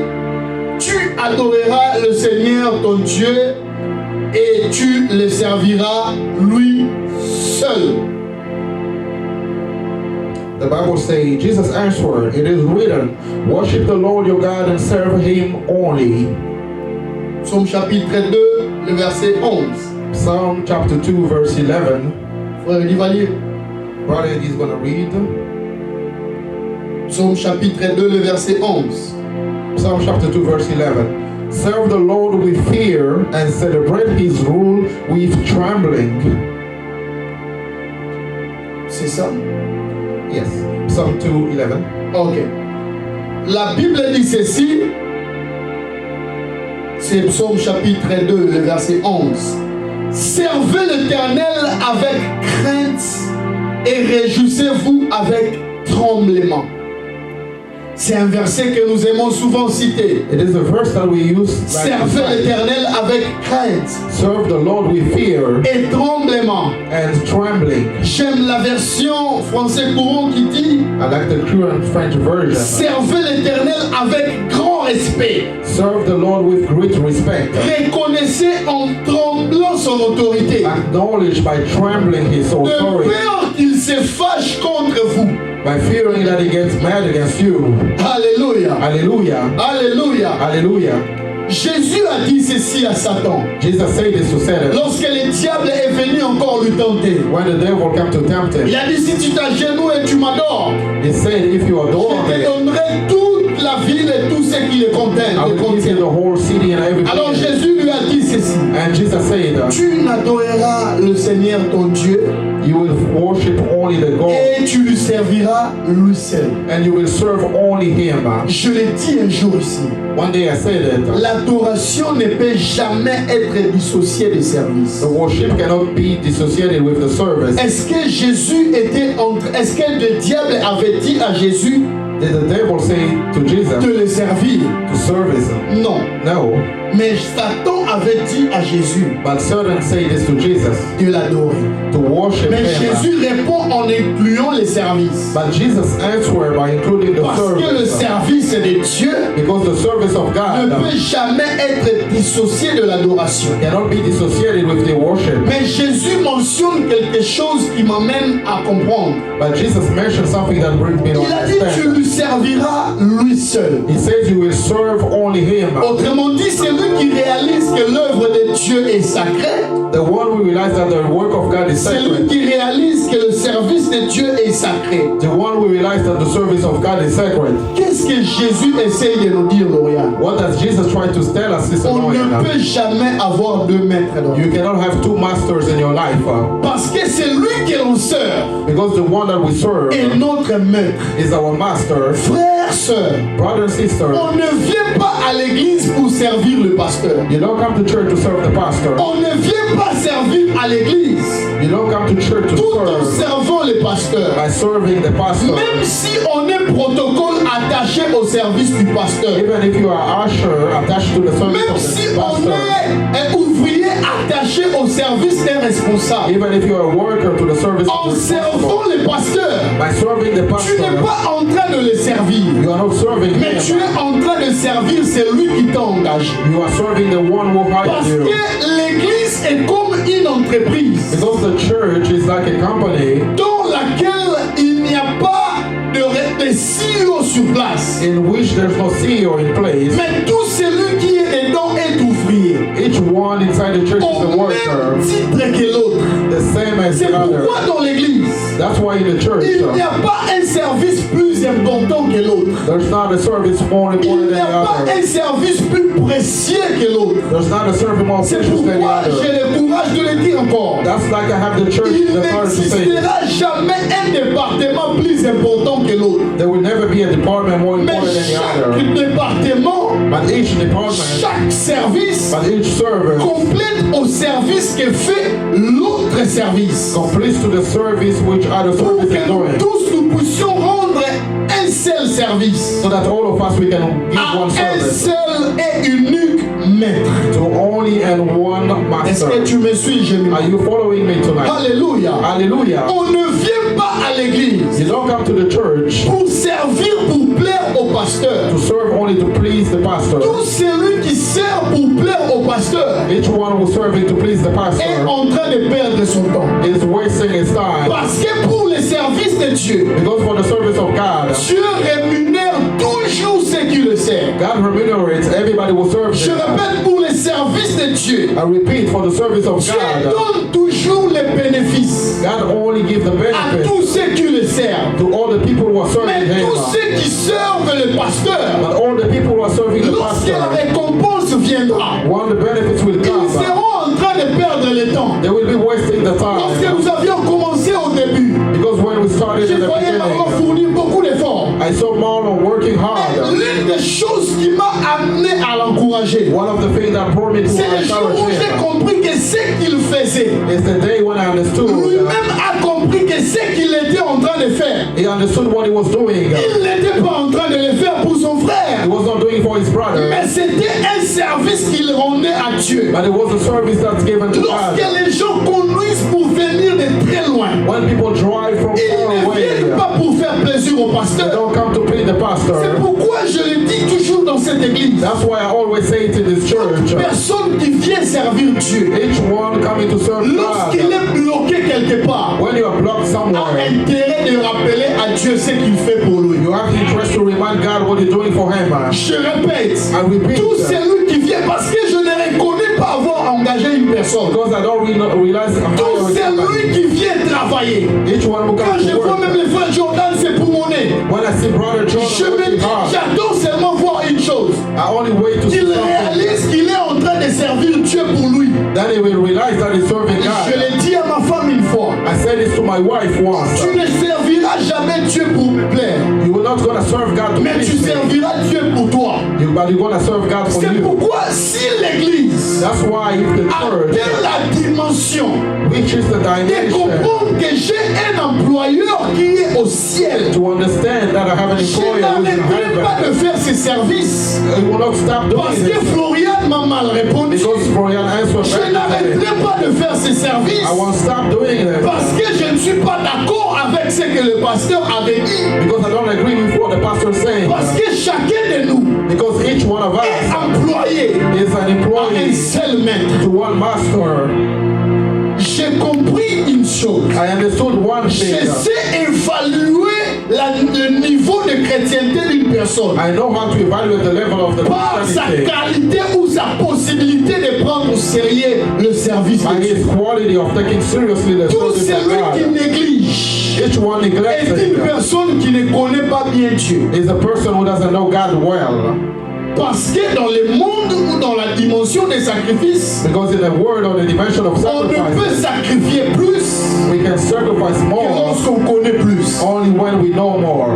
[SPEAKER 2] tu adoreras le Seigneur ton Dieu et tu le serviras lui seul.
[SPEAKER 1] The Bible says, Jesus answered, it is written, worship the Lord your God and serve him only.
[SPEAKER 2] Psaume chapitre 2, le verset 11.
[SPEAKER 1] Psalm chapter 2, verse 11.
[SPEAKER 2] Frère, il va lire.
[SPEAKER 1] Brother is going to read.
[SPEAKER 2] Psaume chapitre 2, le verset 11.
[SPEAKER 1] Psalm chapter 2 verse 11. Serve the Lord with fear and celebrate his rule with trembling.
[SPEAKER 2] C'est ça?
[SPEAKER 1] Yes. Psalm 2:11.
[SPEAKER 2] Ok. La Bible dit ceci. C'est Psaume chapitre 2, le verset 11. Servez l'Éternel avec crainte et réjouissez-vous avec tremblement. C'est un verset que nous aimons souvent citer.
[SPEAKER 1] It is a verse that we use.
[SPEAKER 2] Servez l'Éternel avec crainte.
[SPEAKER 1] Serve the Lord with fear
[SPEAKER 2] et tremblement.
[SPEAKER 1] and trembling.
[SPEAKER 2] J'aime la version français courant qui dit
[SPEAKER 1] I like the current French version.
[SPEAKER 2] servez l'Éternel avec grand respect.
[SPEAKER 1] Serve the Lord with great respect.
[SPEAKER 2] Reconnaissez en tremblant son autorité.
[SPEAKER 1] Acknowledge by trembling his
[SPEAKER 2] De
[SPEAKER 1] authority.
[SPEAKER 2] peur qu'il se fâche contre vous.
[SPEAKER 1] By fearing that he gets mad against you.
[SPEAKER 2] Alléluia.
[SPEAKER 1] Hallelujah.
[SPEAKER 2] Alléluia.
[SPEAKER 1] Hallelujah.
[SPEAKER 2] Jésus a dit ceci à Satan.
[SPEAKER 1] Jesus said this to Satan.
[SPEAKER 2] Lorsque le diable est venu encore lui tenter.
[SPEAKER 1] When the devil came to tempt
[SPEAKER 2] Il
[SPEAKER 1] him,
[SPEAKER 2] a dit si tu t'agenouilles et tu m'adores,
[SPEAKER 1] he said, if you adore
[SPEAKER 2] je te
[SPEAKER 1] me,
[SPEAKER 2] donnerai toute la ville et tout ce qui le contient.
[SPEAKER 1] I will give you the whole city and everything.
[SPEAKER 2] Alors Jésus lui a dit ceci.
[SPEAKER 1] And Jesus said,
[SPEAKER 2] Tu n'adoreras le Seigneur ton Dieu
[SPEAKER 1] you will worship only the God
[SPEAKER 2] et tu lui serviras lui seul.
[SPEAKER 1] and you will serve only him.
[SPEAKER 2] Je l'ai dit un jour ici.
[SPEAKER 1] One day I said it.
[SPEAKER 2] L'adoration ne peut jamais être dissociée du service.
[SPEAKER 1] The worship cannot be dissociated with the service.
[SPEAKER 2] Est-ce que Jésus était est-ce que le diable avait dit à Jésus
[SPEAKER 1] Did the devil say to
[SPEAKER 2] de
[SPEAKER 1] Jesus
[SPEAKER 2] le servir?
[SPEAKER 1] to service him?
[SPEAKER 2] Non.
[SPEAKER 1] No.
[SPEAKER 2] Mais Satan avait dit à Jésus
[SPEAKER 1] But Satan said this to Jesus
[SPEAKER 2] de l'adorer.
[SPEAKER 1] to worship
[SPEAKER 2] Mais
[SPEAKER 1] him.
[SPEAKER 2] Jésus répond en incluant les services.
[SPEAKER 1] But Jesus answered by including the
[SPEAKER 2] Parce que le
[SPEAKER 1] service.
[SPEAKER 2] service de Dieu
[SPEAKER 1] Because the service of
[SPEAKER 2] ne
[SPEAKER 1] God
[SPEAKER 2] peut jamais être dissocié de l'adoration.
[SPEAKER 1] cannot be dissociated with the worship.
[SPEAKER 2] Mais Jésus mentionne quelque chose qui m'amène à comprendre.
[SPEAKER 1] But Jesus mentioned something that brings me to
[SPEAKER 2] Il a dit tu
[SPEAKER 1] understand.
[SPEAKER 2] lui serviras lui seul.
[SPEAKER 1] He says you will serve only him.
[SPEAKER 2] Autrement dit, c'est lui qui réalise que l'œuvre de Dieu est sacrée.
[SPEAKER 1] The one who realizes that the work of God is
[SPEAKER 2] C'est lui
[SPEAKER 1] sacred.
[SPEAKER 2] qui réalise que le service de Dieu est sacré.
[SPEAKER 1] The one who realizes that the service of God is sacred.
[SPEAKER 2] Qu'est-ce que Jésus essaye de nous dire, Lauriane?
[SPEAKER 1] What does Jesus try to tell us, Sister
[SPEAKER 2] On ne
[SPEAKER 1] Loriana?
[SPEAKER 2] peut jamais avoir deux maîtres dans
[SPEAKER 1] You
[SPEAKER 2] la vie.
[SPEAKER 1] cannot have two masters in your life.
[SPEAKER 2] Parce que c'est lui que l'on sert
[SPEAKER 1] Because the one that we serve
[SPEAKER 2] et notre maître.
[SPEAKER 1] is our master.
[SPEAKER 2] Frères, sœurs,
[SPEAKER 1] Brother and sister,
[SPEAKER 2] on ne vient pas à l'église pour servir le pasteur.
[SPEAKER 1] you don't come to church to serve the pastor.
[SPEAKER 2] On ne vient pas servir à l'église
[SPEAKER 1] You don't come to church to
[SPEAKER 2] tout en
[SPEAKER 1] serve
[SPEAKER 2] servant le pasteur.
[SPEAKER 1] by serving the pastor.
[SPEAKER 2] Même si on est protocole attaché au service du pasteur.
[SPEAKER 1] Even if you are usher attached to the service
[SPEAKER 2] Même
[SPEAKER 1] of
[SPEAKER 2] si
[SPEAKER 1] the
[SPEAKER 2] on
[SPEAKER 1] pastor.
[SPEAKER 2] est un ouvrier attaché au service d'un responsable.
[SPEAKER 1] Even if you are a worker to the service
[SPEAKER 2] En
[SPEAKER 1] of the
[SPEAKER 2] servant
[SPEAKER 1] pastor.
[SPEAKER 2] le pasteur,
[SPEAKER 1] By serving the
[SPEAKER 2] tu n'es
[SPEAKER 1] pastor,
[SPEAKER 2] pas en train de le servir.
[SPEAKER 1] you are not serving
[SPEAKER 2] Mais tu
[SPEAKER 1] him.
[SPEAKER 2] es en train de servir celui qui t'a engagé.
[SPEAKER 1] You are serving the one who
[SPEAKER 2] Parce
[SPEAKER 1] hired you.
[SPEAKER 2] que l'église est comme une entreprise
[SPEAKER 1] Because the church is like a company
[SPEAKER 2] dans laquelle il n'y a pas de CEO sur place.
[SPEAKER 1] in which there's no CEO in place.
[SPEAKER 2] Mais tout celui qui est dedans est ouvrier.
[SPEAKER 1] Each one inside the church is
[SPEAKER 2] Au
[SPEAKER 1] a
[SPEAKER 2] même
[SPEAKER 1] worker,
[SPEAKER 2] titre que l'autre.
[SPEAKER 1] the same as
[SPEAKER 2] C'est
[SPEAKER 1] the other.
[SPEAKER 2] pourquoi dans l'église,
[SPEAKER 1] That's why in the church,
[SPEAKER 2] il n'y a pas un service plus important que l'autre.
[SPEAKER 1] there's not a service more
[SPEAKER 2] Il
[SPEAKER 1] important
[SPEAKER 2] n'y
[SPEAKER 1] than
[SPEAKER 2] a
[SPEAKER 1] the
[SPEAKER 2] pas
[SPEAKER 1] other.
[SPEAKER 2] un service plus précieux que l'autre.
[SPEAKER 1] There's not a service more
[SPEAKER 2] C'est
[SPEAKER 1] precious than the
[SPEAKER 2] pourquoi
[SPEAKER 1] other.
[SPEAKER 2] j'ai le courage de le dire encore.
[SPEAKER 1] That's like I have the church,
[SPEAKER 2] Il
[SPEAKER 1] the courage to say,
[SPEAKER 2] n'existera jamais un département plus important que l'autre.
[SPEAKER 1] there will never be a department more
[SPEAKER 2] Mais
[SPEAKER 1] important than the
[SPEAKER 2] chaque
[SPEAKER 1] other.
[SPEAKER 2] département,
[SPEAKER 1] But each department,
[SPEAKER 2] chaque service
[SPEAKER 1] but each service
[SPEAKER 2] complète au service que fait l'autre service.
[SPEAKER 1] completes to the service which other
[SPEAKER 2] Pour
[SPEAKER 1] service
[SPEAKER 2] que
[SPEAKER 1] is
[SPEAKER 2] nous
[SPEAKER 1] doing.
[SPEAKER 2] tous nous puissions rendre un seul service
[SPEAKER 1] So that all of us we can give
[SPEAKER 2] à
[SPEAKER 1] one
[SPEAKER 2] un
[SPEAKER 1] service
[SPEAKER 2] seul et unique maître.
[SPEAKER 1] to only and one
[SPEAKER 2] Est-ce
[SPEAKER 1] master.
[SPEAKER 2] que tu me suis, Jésus?
[SPEAKER 1] Are you following me tonight?
[SPEAKER 2] Alléluia.
[SPEAKER 1] Hallelujah.
[SPEAKER 2] On ne vient pas à l'église
[SPEAKER 1] You don't come to the church
[SPEAKER 2] pour servir, pour plaire au pasteur.
[SPEAKER 1] to serve only to please the pastor.
[SPEAKER 2] Tout celui qui sert pour plaire au pasteur
[SPEAKER 1] Each one who's serving to please the
[SPEAKER 2] est
[SPEAKER 1] pastor
[SPEAKER 2] en train de perdre son temps.
[SPEAKER 1] is wasting his time.
[SPEAKER 2] Parce que pour le service de Dieu,
[SPEAKER 1] Because for the service of God,
[SPEAKER 2] Dieu rémunère toujours ceux qui le servent.
[SPEAKER 1] God remunerates everybody who serves
[SPEAKER 2] Je
[SPEAKER 1] him.
[SPEAKER 2] répète, pour le service de Dieu,
[SPEAKER 1] I repeat, for the service of
[SPEAKER 2] Dieu
[SPEAKER 1] God,
[SPEAKER 2] donne toujours les bénéfices
[SPEAKER 1] God only gives the
[SPEAKER 2] à
[SPEAKER 1] benefit
[SPEAKER 2] tous ceux qui le servent.
[SPEAKER 1] to all the people who are serving
[SPEAKER 2] Mais
[SPEAKER 1] him.
[SPEAKER 2] tous ceux qui servent le pasteur
[SPEAKER 1] But all the people who are serving
[SPEAKER 2] Une des choses qui m'a amené à l'encourager,
[SPEAKER 1] One of the things that brought me to
[SPEAKER 2] c'est le jour où
[SPEAKER 1] encourage
[SPEAKER 2] j'ai
[SPEAKER 1] him
[SPEAKER 2] compris que ce qu'il faisait,
[SPEAKER 1] is the day when I understood.
[SPEAKER 2] lui-même a compris que ce qu'il était en train de faire,
[SPEAKER 1] He understood what he was doing.
[SPEAKER 2] il n'était pas en train de le faire pour son frère,
[SPEAKER 1] He was not doing it for his brother,
[SPEAKER 2] mais c'était un service qu'il rendait à Dieu.
[SPEAKER 1] but it was a service that's given to
[SPEAKER 2] Lorsque
[SPEAKER 1] God.
[SPEAKER 2] les gens conduisent pour venir de très loin,
[SPEAKER 1] When people drive from
[SPEAKER 2] ils
[SPEAKER 1] far
[SPEAKER 2] ne
[SPEAKER 1] away,
[SPEAKER 2] viennent pas pour faire plaisir au
[SPEAKER 1] they
[SPEAKER 2] pasteur.
[SPEAKER 1] don't come to please the
[SPEAKER 2] C'est
[SPEAKER 1] pastor.
[SPEAKER 2] pourquoi je le dis toujours dans cette église.
[SPEAKER 1] That's why I always say it in this church.
[SPEAKER 2] Personne qui vient servir Dieu,
[SPEAKER 1] Each one coming to serve
[SPEAKER 2] lorsqu'il
[SPEAKER 1] God,
[SPEAKER 2] est bloqué quelque part,
[SPEAKER 1] when you are blocked
[SPEAKER 2] a
[SPEAKER 1] somewhere,
[SPEAKER 2] intérêt de rappeler à Dieu ce qu'il fait pour lui.
[SPEAKER 1] you have interest to remind God what you're doing for Him.
[SPEAKER 2] Je répète,
[SPEAKER 1] I repeat,
[SPEAKER 2] tout celui qui vient, parce que je ne reconnais pas avoir engagé une personne.
[SPEAKER 1] because I don't realize I'm
[SPEAKER 2] Tout
[SPEAKER 1] hiring somebody.
[SPEAKER 2] celui qui vient travailler.
[SPEAKER 1] Each one who
[SPEAKER 2] Quand
[SPEAKER 1] comes
[SPEAKER 2] je
[SPEAKER 1] to
[SPEAKER 2] vois
[SPEAKER 1] work.
[SPEAKER 2] même les frères Jordan, c'est pour mon nez.
[SPEAKER 1] When I see Brother
[SPEAKER 2] Je
[SPEAKER 1] Jordan
[SPEAKER 2] me
[SPEAKER 1] working
[SPEAKER 2] dis,
[SPEAKER 1] hard,
[SPEAKER 2] j'adore seulement voir une chose.
[SPEAKER 1] I only wait to see
[SPEAKER 2] Qu'il
[SPEAKER 1] something.
[SPEAKER 2] réalise qu'il est en train de servir Dieu pour lui.
[SPEAKER 1] Then he will realize that he's serving
[SPEAKER 2] Je
[SPEAKER 1] God.
[SPEAKER 2] l'ai dit à ma femme une fois.
[SPEAKER 1] I said this to my wife once.
[SPEAKER 2] Tu ne serviras jamais Dieu pour me plaire,
[SPEAKER 1] You will not gonna serve God to
[SPEAKER 2] mais tu
[SPEAKER 1] please me,
[SPEAKER 2] serviras Dieu pour toi.
[SPEAKER 1] but you're gonna serve God for
[SPEAKER 2] C'est
[SPEAKER 1] you.
[SPEAKER 2] pourquoi si l'Église
[SPEAKER 1] That's why if the church
[SPEAKER 2] atteint la dimension
[SPEAKER 1] reaches the
[SPEAKER 2] de
[SPEAKER 1] dimension
[SPEAKER 2] comprendre que j'ai un employeur qui est au ciel,
[SPEAKER 1] to understand that I have an
[SPEAKER 2] je
[SPEAKER 1] employer who's in
[SPEAKER 2] n'arrêterai pas de
[SPEAKER 1] heaven,
[SPEAKER 2] faire ses services.
[SPEAKER 1] he will not stop
[SPEAKER 2] Parce
[SPEAKER 1] doing
[SPEAKER 2] que
[SPEAKER 1] it.
[SPEAKER 2] Florian m'a mal répondu.
[SPEAKER 1] Because Florian answered
[SPEAKER 2] Je
[SPEAKER 1] back to me,
[SPEAKER 2] n'arrêterai pas de faire ses services.
[SPEAKER 1] I won't stop doing it.
[SPEAKER 2] Parce que je ne suis pas d'accord avec ce que le pasteur avait dit.
[SPEAKER 1] Because I don't agree with what the pastor is saying.
[SPEAKER 2] Parce que chacun de nous
[SPEAKER 1] Because each one of
[SPEAKER 2] est
[SPEAKER 1] us
[SPEAKER 2] employé
[SPEAKER 1] is an
[SPEAKER 2] à un
[SPEAKER 1] employee
[SPEAKER 2] seul maître.
[SPEAKER 1] to one master.
[SPEAKER 2] J'ai compris une chose.
[SPEAKER 1] I understood one
[SPEAKER 2] Je
[SPEAKER 1] thing.
[SPEAKER 2] sais évaluer le niveau de chrétienté d'une personne
[SPEAKER 1] I know how to evaluate the level of the
[SPEAKER 2] par sa
[SPEAKER 1] Christianity
[SPEAKER 2] qualité ou sa possibilité de prendre au sérieux le service
[SPEAKER 1] by
[SPEAKER 2] de Dieu.
[SPEAKER 1] his quality of taking seriously the
[SPEAKER 2] Tout
[SPEAKER 1] service of
[SPEAKER 2] celui qui
[SPEAKER 1] God.
[SPEAKER 2] néglige
[SPEAKER 1] Each one neglects
[SPEAKER 2] est une
[SPEAKER 1] it.
[SPEAKER 2] personne qui ne connaît pas bien Dieu.
[SPEAKER 1] Is a person who doesn't know God well.
[SPEAKER 2] Parce que dans le monde ou dans la dimension des sacrifices,
[SPEAKER 1] Because in the word or the dimension of
[SPEAKER 2] on ne peut
[SPEAKER 1] sacrifice,
[SPEAKER 2] sacrifier plus
[SPEAKER 1] we can sacrifice
[SPEAKER 2] que
[SPEAKER 1] more
[SPEAKER 2] lorsqu'on connaît plus.
[SPEAKER 1] only when we know more.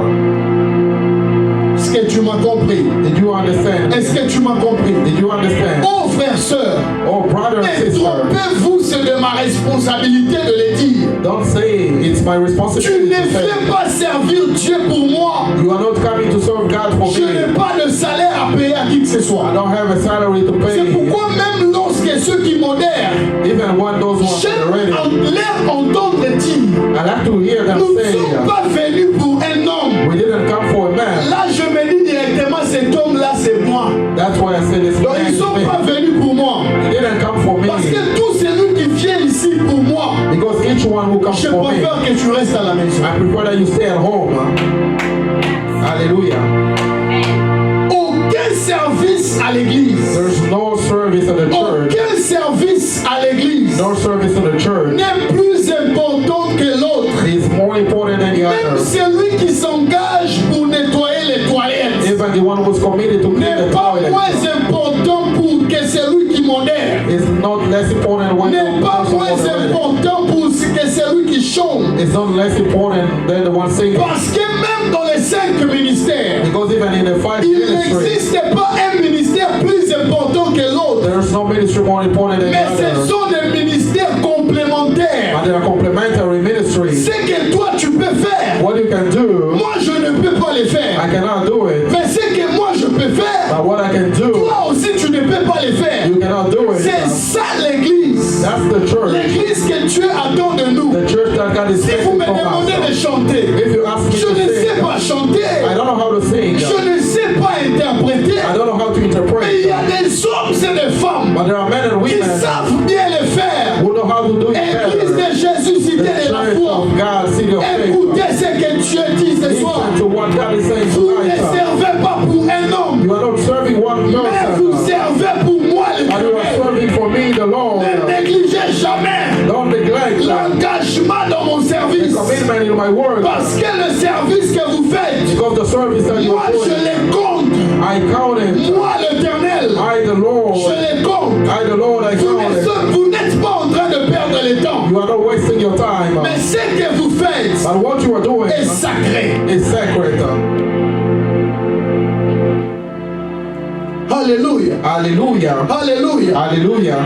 [SPEAKER 2] Est-ce que tu m'as compris?
[SPEAKER 1] Did you understand?
[SPEAKER 2] Est-ce que tu m'as compris?
[SPEAKER 1] Did you understand?
[SPEAKER 2] Oh frère, sœur,
[SPEAKER 1] Oh, brother and
[SPEAKER 2] ne
[SPEAKER 1] sister,
[SPEAKER 2] trompez-vous, c'est de ma responsabilité de le dire.
[SPEAKER 1] don't say it's my
[SPEAKER 2] Tu
[SPEAKER 1] responsibility
[SPEAKER 2] ne
[SPEAKER 1] to say.
[SPEAKER 2] fais pas servir Dieu pour moi.
[SPEAKER 1] You are not coming to serve God for
[SPEAKER 2] Je n'ai
[SPEAKER 1] me.
[SPEAKER 2] pas de salaire à payer à qui que ce
[SPEAKER 1] I
[SPEAKER 2] soit.
[SPEAKER 1] don't have a salary to
[SPEAKER 2] C'est
[SPEAKER 1] pay.
[SPEAKER 2] pourquoi même lorsque ceux qui modèrent,
[SPEAKER 1] Even when those ones are
[SPEAKER 2] j'aime
[SPEAKER 1] ready,
[SPEAKER 2] leur entendre dire,
[SPEAKER 1] I like to hear them
[SPEAKER 2] nous ne
[SPEAKER 1] say,
[SPEAKER 2] sommes pas venus pour un homme.
[SPEAKER 1] we didn't come for a man.
[SPEAKER 2] Là, je me dis directement, cet homme-là, c'est moi.
[SPEAKER 1] That's why I said this
[SPEAKER 2] Donc,
[SPEAKER 1] man
[SPEAKER 2] ils ne
[SPEAKER 1] is
[SPEAKER 2] sont pas
[SPEAKER 1] me.
[SPEAKER 2] venus pour moi.
[SPEAKER 1] He didn't come for me.
[SPEAKER 2] Parce que tout celui qui vient ici pour moi,
[SPEAKER 1] Because each one who comes
[SPEAKER 2] je
[SPEAKER 1] for me,
[SPEAKER 2] préfère que tu restes à la maison.
[SPEAKER 1] I prefer that you stay at home. Hallelujah.
[SPEAKER 2] Aucun service à l'église,
[SPEAKER 1] There's no service in the church.
[SPEAKER 2] aucun service à l'église
[SPEAKER 1] No service in the church
[SPEAKER 2] n'est plus important que l'autre.
[SPEAKER 1] is more important than the
[SPEAKER 2] Même
[SPEAKER 1] other.
[SPEAKER 2] celui qui s'engage pour nettoyer les toilettes
[SPEAKER 1] Even the one who was committed to clean
[SPEAKER 2] n'est
[SPEAKER 1] the
[SPEAKER 2] pas
[SPEAKER 1] toilet
[SPEAKER 2] moins important pour que celui qui modère.
[SPEAKER 1] is not less important when
[SPEAKER 2] N'est
[SPEAKER 1] the
[SPEAKER 2] pas
[SPEAKER 1] person
[SPEAKER 2] moins
[SPEAKER 1] was already.
[SPEAKER 2] important pour que celui qui chante.
[SPEAKER 1] It's not less important than the one singing.
[SPEAKER 2] Parce que même dans les 5 ministères,
[SPEAKER 1] Because even in the five
[SPEAKER 2] il
[SPEAKER 1] ministries,
[SPEAKER 2] n'existe pas un ministère plus important que l'autre.
[SPEAKER 1] there's no ministry more important than the
[SPEAKER 2] Mais ce
[SPEAKER 1] other.
[SPEAKER 2] sont des ministères complémentaires.
[SPEAKER 1] But they are complementary ministries.
[SPEAKER 2] Ce que toi tu peux faire,
[SPEAKER 1] What you can do,
[SPEAKER 2] moi je ne peux pas le
[SPEAKER 1] I
[SPEAKER 2] faire.
[SPEAKER 1] cannot do it.
[SPEAKER 2] Mais ce que moi je peux faire,
[SPEAKER 1] But what I can do,
[SPEAKER 2] toi aussi tu ne peux pas le faire.
[SPEAKER 1] you cannot do
[SPEAKER 2] C'est
[SPEAKER 1] it.
[SPEAKER 2] ça l'église.
[SPEAKER 1] That's the church.
[SPEAKER 2] L'église que Dieu attend de nous.
[SPEAKER 1] The church that God is
[SPEAKER 2] Si vous
[SPEAKER 1] expecting
[SPEAKER 2] me
[SPEAKER 1] from
[SPEAKER 2] demandez de
[SPEAKER 1] us.
[SPEAKER 2] chanter,
[SPEAKER 1] If you ask me
[SPEAKER 2] je
[SPEAKER 1] to
[SPEAKER 2] ne sais
[SPEAKER 1] sing,
[SPEAKER 2] pas chanter.
[SPEAKER 1] I don't know how to sing.
[SPEAKER 2] Je ne sais pas interpréter.
[SPEAKER 1] I don't know how to
[SPEAKER 2] Mais il y
[SPEAKER 1] interpret.
[SPEAKER 2] a des hommes et des femmes
[SPEAKER 1] But there are men and
[SPEAKER 2] qui
[SPEAKER 1] women
[SPEAKER 2] savent bien le faire.
[SPEAKER 1] who know how to do it
[SPEAKER 2] Église
[SPEAKER 1] better.
[SPEAKER 2] de Jésus, cité
[SPEAKER 1] The
[SPEAKER 2] de la
[SPEAKER 1] church
[SPEAKER 2] foi.
[SPEAKER 1] of God, city of faith.
[SPEAKER 2] Écoutez ce que Dieu dit ce soir.
[SPEAKER 1] Listen to what God is saying
[SPEAKER 2] Vous ne
[SPEAKER 1] tonight.
[SPEAKER 2] servez pas pour un homme,
[SPEAKER 1] You are not serving one
[SPEAKER 2] mais vous
[SPEAKER 1] person.
[SPEAKER 2] servez pour moi
[SPEAKER 1] And you are
[SPEAKER 2] l'Éternel.
[SPEAKER 1] serving for me, the Lord.
[SPEAKER 2] Ne négligez jamais
[SPEAKER 1] Don't neglect
[SPEAKER 2] l'engagement dans mon
[SPEAKER 1] the
[SPEAKER 2] service.
[SPEAKER 1] commitment in my work.
[SPEAKER 2] Parce que le service que vous faites,
[SPEAKER 1] Because the service that you
[SPEAKER 2] moi
[SPEAKER 1] are
[SPEAKER 2] je
[SPEAKER 1] doing,
[SPEAKER 2] les compte.
[SPEAKER 1] I count it.
[SPEAKER 2] Moi l'Éternel,
[SPEAKER 1] I, the Lord.
[SPEAKER 2] je les compte.
[SPEAKER 1] I, the Lord, I count it.
[SPEAKER 2] Vous n'êtes pas en train de perdre le temps.
[SPEAKER 1] You are not wasting your time.
[SPEAKER 2] Mais ce que vous faites
[SPEAKER 1] But what you are doing
[SPEAKER 2] est sacré.
[SPEAKER 1] is sacred.
[SPEAKER 2] Alléluia.
[SPEAKER 1] Hallelujah.
[SPEAKER 2] Alléluia.
[SPEAKER 1] Hallelujah.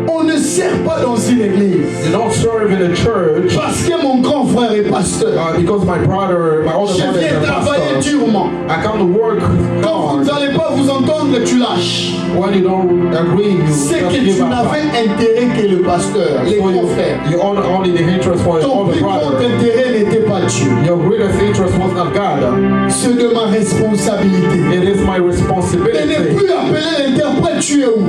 [SPEAKER 2] On ne sert pas dans une église
[SPEAKER 1] You don't serve in a church
[SPEAKER 2] parce que mon grand frère est pasteur.
[SPEAKER 1] because my brother, my older
[SPEAKER 2] Je
[SPEAKER 1] brother is
[SPEAKER 2] viens
[SPEAKER 1] a
[SPEAKER 2] travailler
[SPEAKER 1] pastor.
[SPEAKER 2] durement.
[SPEAKER 1] I come to work
[SPEAKER 2] Quand vous
[SPEAKER 1] hard.
[SPEAKER 2] n'allez pas vous entendre, tu lâches.
[SPEAKER 1] When you don't agree, you
[SPEAKER 2] C'est que
[SPEAKER 1] just
[SPEAKER 2] tu
[SPEAKER 1] give up.
[SPEAKER 2] n'avais intérêt que le pasteur, les
[SPEAKER 1] So
[SPEAKER 2] grands frères.
[SPEAKER 1] you own only the interest for your
[SPEAKER 2] Ton
[SPEAKER 1] older
[SPEAKER 2] plus grand
[SPEAKER 1] brother.
[SPEAKER 2] intérêt n'était pas Dieu.
[SPEAKER 1] Your greatest interest was not God.
[SPEAKER 2] C'est de ma responsabilité.
[SPEAKER 1] It is my
[SPEAKER 2] Et ne
[SPEAKER 1] responsibility
[SPEAKER 2] plus appeler l'interprète, tu es où?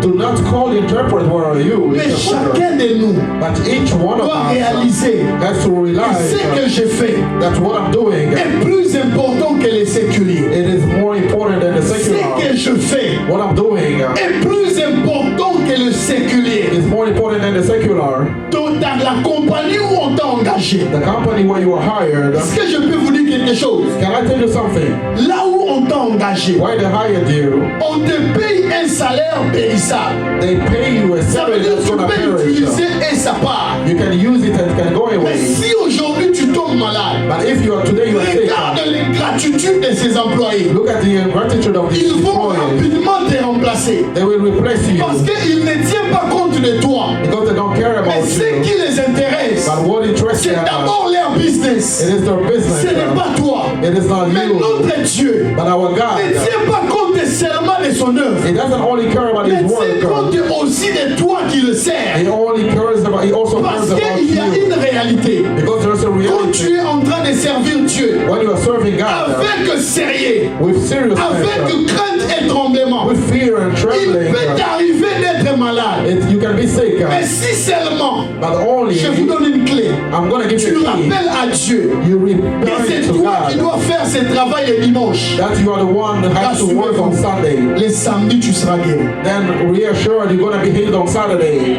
[SPEAKER 1] to not call the interpret where are you.
[SPEAKER 2] Mais
[SPEAKER 1] interpreter.
[SPEAKER 2] chacun de nous
[SPEAKER 1] But each one of
[SPEAKER 2] doit
[SPEAKER 1] us
[SPEAKER 2] réaliser
[SPEAKER 1] has to
[SPEAKER 2] que
[SPEAKER 1] realize
[SPEAKER 2] ce que je fais
[SPEAKER 1] that what I'm doing
[SPEAKER 2] est plus important que les séculiers.
[SPEAKER 1] it is more important than the
[SPEAKER 2] Ce
[SPEAKER 1] secular.
[SPEAKER 2] que je fais
[SPEAKER 1] What I'm doing
[SPEAKER 2] est plus important que le séculier.
[SPEAKER 1] is more important than the secular.
[SPEAKER 2] Donc, dans la compagnie où on t'a engagé,
[SPEAKER 1] The company where you are hired.
[SPEAKER 2] est-ce que je peux vous dire quelque chose?
[SPEAKER 1] Can I tell you something?
[SPEAKER 2] Là où on t'a engagé,
[SPEAKER 1] Why they hired you?
[SPEAKER 2] on te paye un salaire périssable.
[SPEAKER 1] They pay you a
[SPEAKER 2] Ça veut
[SPEAKER 1] salary
[SPEAKER 2] dire
[SPEAKER 1] that's
[SPEAKER 2] que tu
[SPEAKER 1] gonna
[SPEAKER 2] peux
[SPEAKER 1] perish.
[SPEAKER 2] utiliser et ça part.
[SPEAKER 1] You can use it and it can go
[SPEAKER 2] Mais
[SPEAKER 1] away.
[SPEAKER 2] si aujourd'hui tu tombes malade,
[SPEAKER 1] But if you are today you are sick,
[SPEAKER 2] regarde l'ingratitude de ses employés.
[SPEAKER 1] look at the ingratitude of these
[SPEAKER 2] Ils vont
[SPEAKER 1] employees.
[SPEAKER 2] rapidement te remplacer.
[SPEAKER 1] They will replace you
[SPEAKER 2] Parce qu'ils ne tiennent pas compte de toi.
[SPEAKER 1] because they don't care
[SPEAKER 2] Mais
[SPEAKER 1] about
[SPEAKER 2] ce
[SPEAKER 1] you.
[SPEAKER 2] qui les intéresse,
[SPEAKER 1] But what interests
[SPEAKER 2] c'est
[SPEAKER 1] them,
[SPEAKER 2] d'abord leur business.
[SPEAKER 1] it is their business.
[SPEAKER 2] Ce n'est pas toi.
[SPEAKER 1] It is not
[SPEAKER 2] Mais
[SPEAKER 1] you.
[SPEAKER 2] notre Dieu
[SPEAKER 1] But our
[SPEAKER 2] ne
[SPEAKER 1] God,
[SPEAKER 2] tient pas compte seulement de son œuvre.
[SPEAKER 1] He doesn't only care about
[SPEAKER 2] Mais
[SPEAKER 1] His
[SPEAKER 2] tient
[SPEAKER 1] work.
[SPEAKER 2] compte aussi de toi qui le sers.
[SPEAKER 1] He also
[SPEAKER 2] Parce
[SPEAKER 1] cares about
[SPEAKER 2] qu'il y a
[SPEAKER 1] you.
[SPEAKER 2] une réalité.
[SPEAKER 1] Because there's a
[SPEAKER 2] Quand tu
[SPEAKER 1] reality
[SPEAKER 2] es en train de servir Dieu,
[SPEAKER 1] when you are serving God
[SPEAKER 2] avec sérieux,
[SPEAKER 1] with seriousness,
[SPEAKER 2] avec crainte et tremblement,
[SPEAKER 1] with fear and
[SPEAKER 2] il
[SPEAKER 1] trembling.
[SPEAKER 2] peut t'arriver d'être malade.
[SPEAKER 1] You can be sick,
[SPEAKER 2] Mais si seulement,
[SPEAKER 1] but only
[SPEAKER 2] je vous donne une clé,
[SPEAKER 1] I'm going to give
[SPEAKER 2] tu
[SPEAKER 1] you a key.
[SPEAKER 2] rappelles à Dieu
[SPEAKER 1] You
[SPEAKER 2] que
[SPEAKER 1] reply
[SPEAKER 2] c'est
[SPEAKER 1] to
[SPEAKER 2] toi qui
[SPEAKER 1] God
[SPEAKER 2] dois faire ce travail le dimanche.
[SPEAKER 1] that you are the one that has to work on Sunday.
[SPEAKER 2] Les samedis, tu seras guéri.
[SPEAKER 1] Then reassured you're going to be healed on Saturday.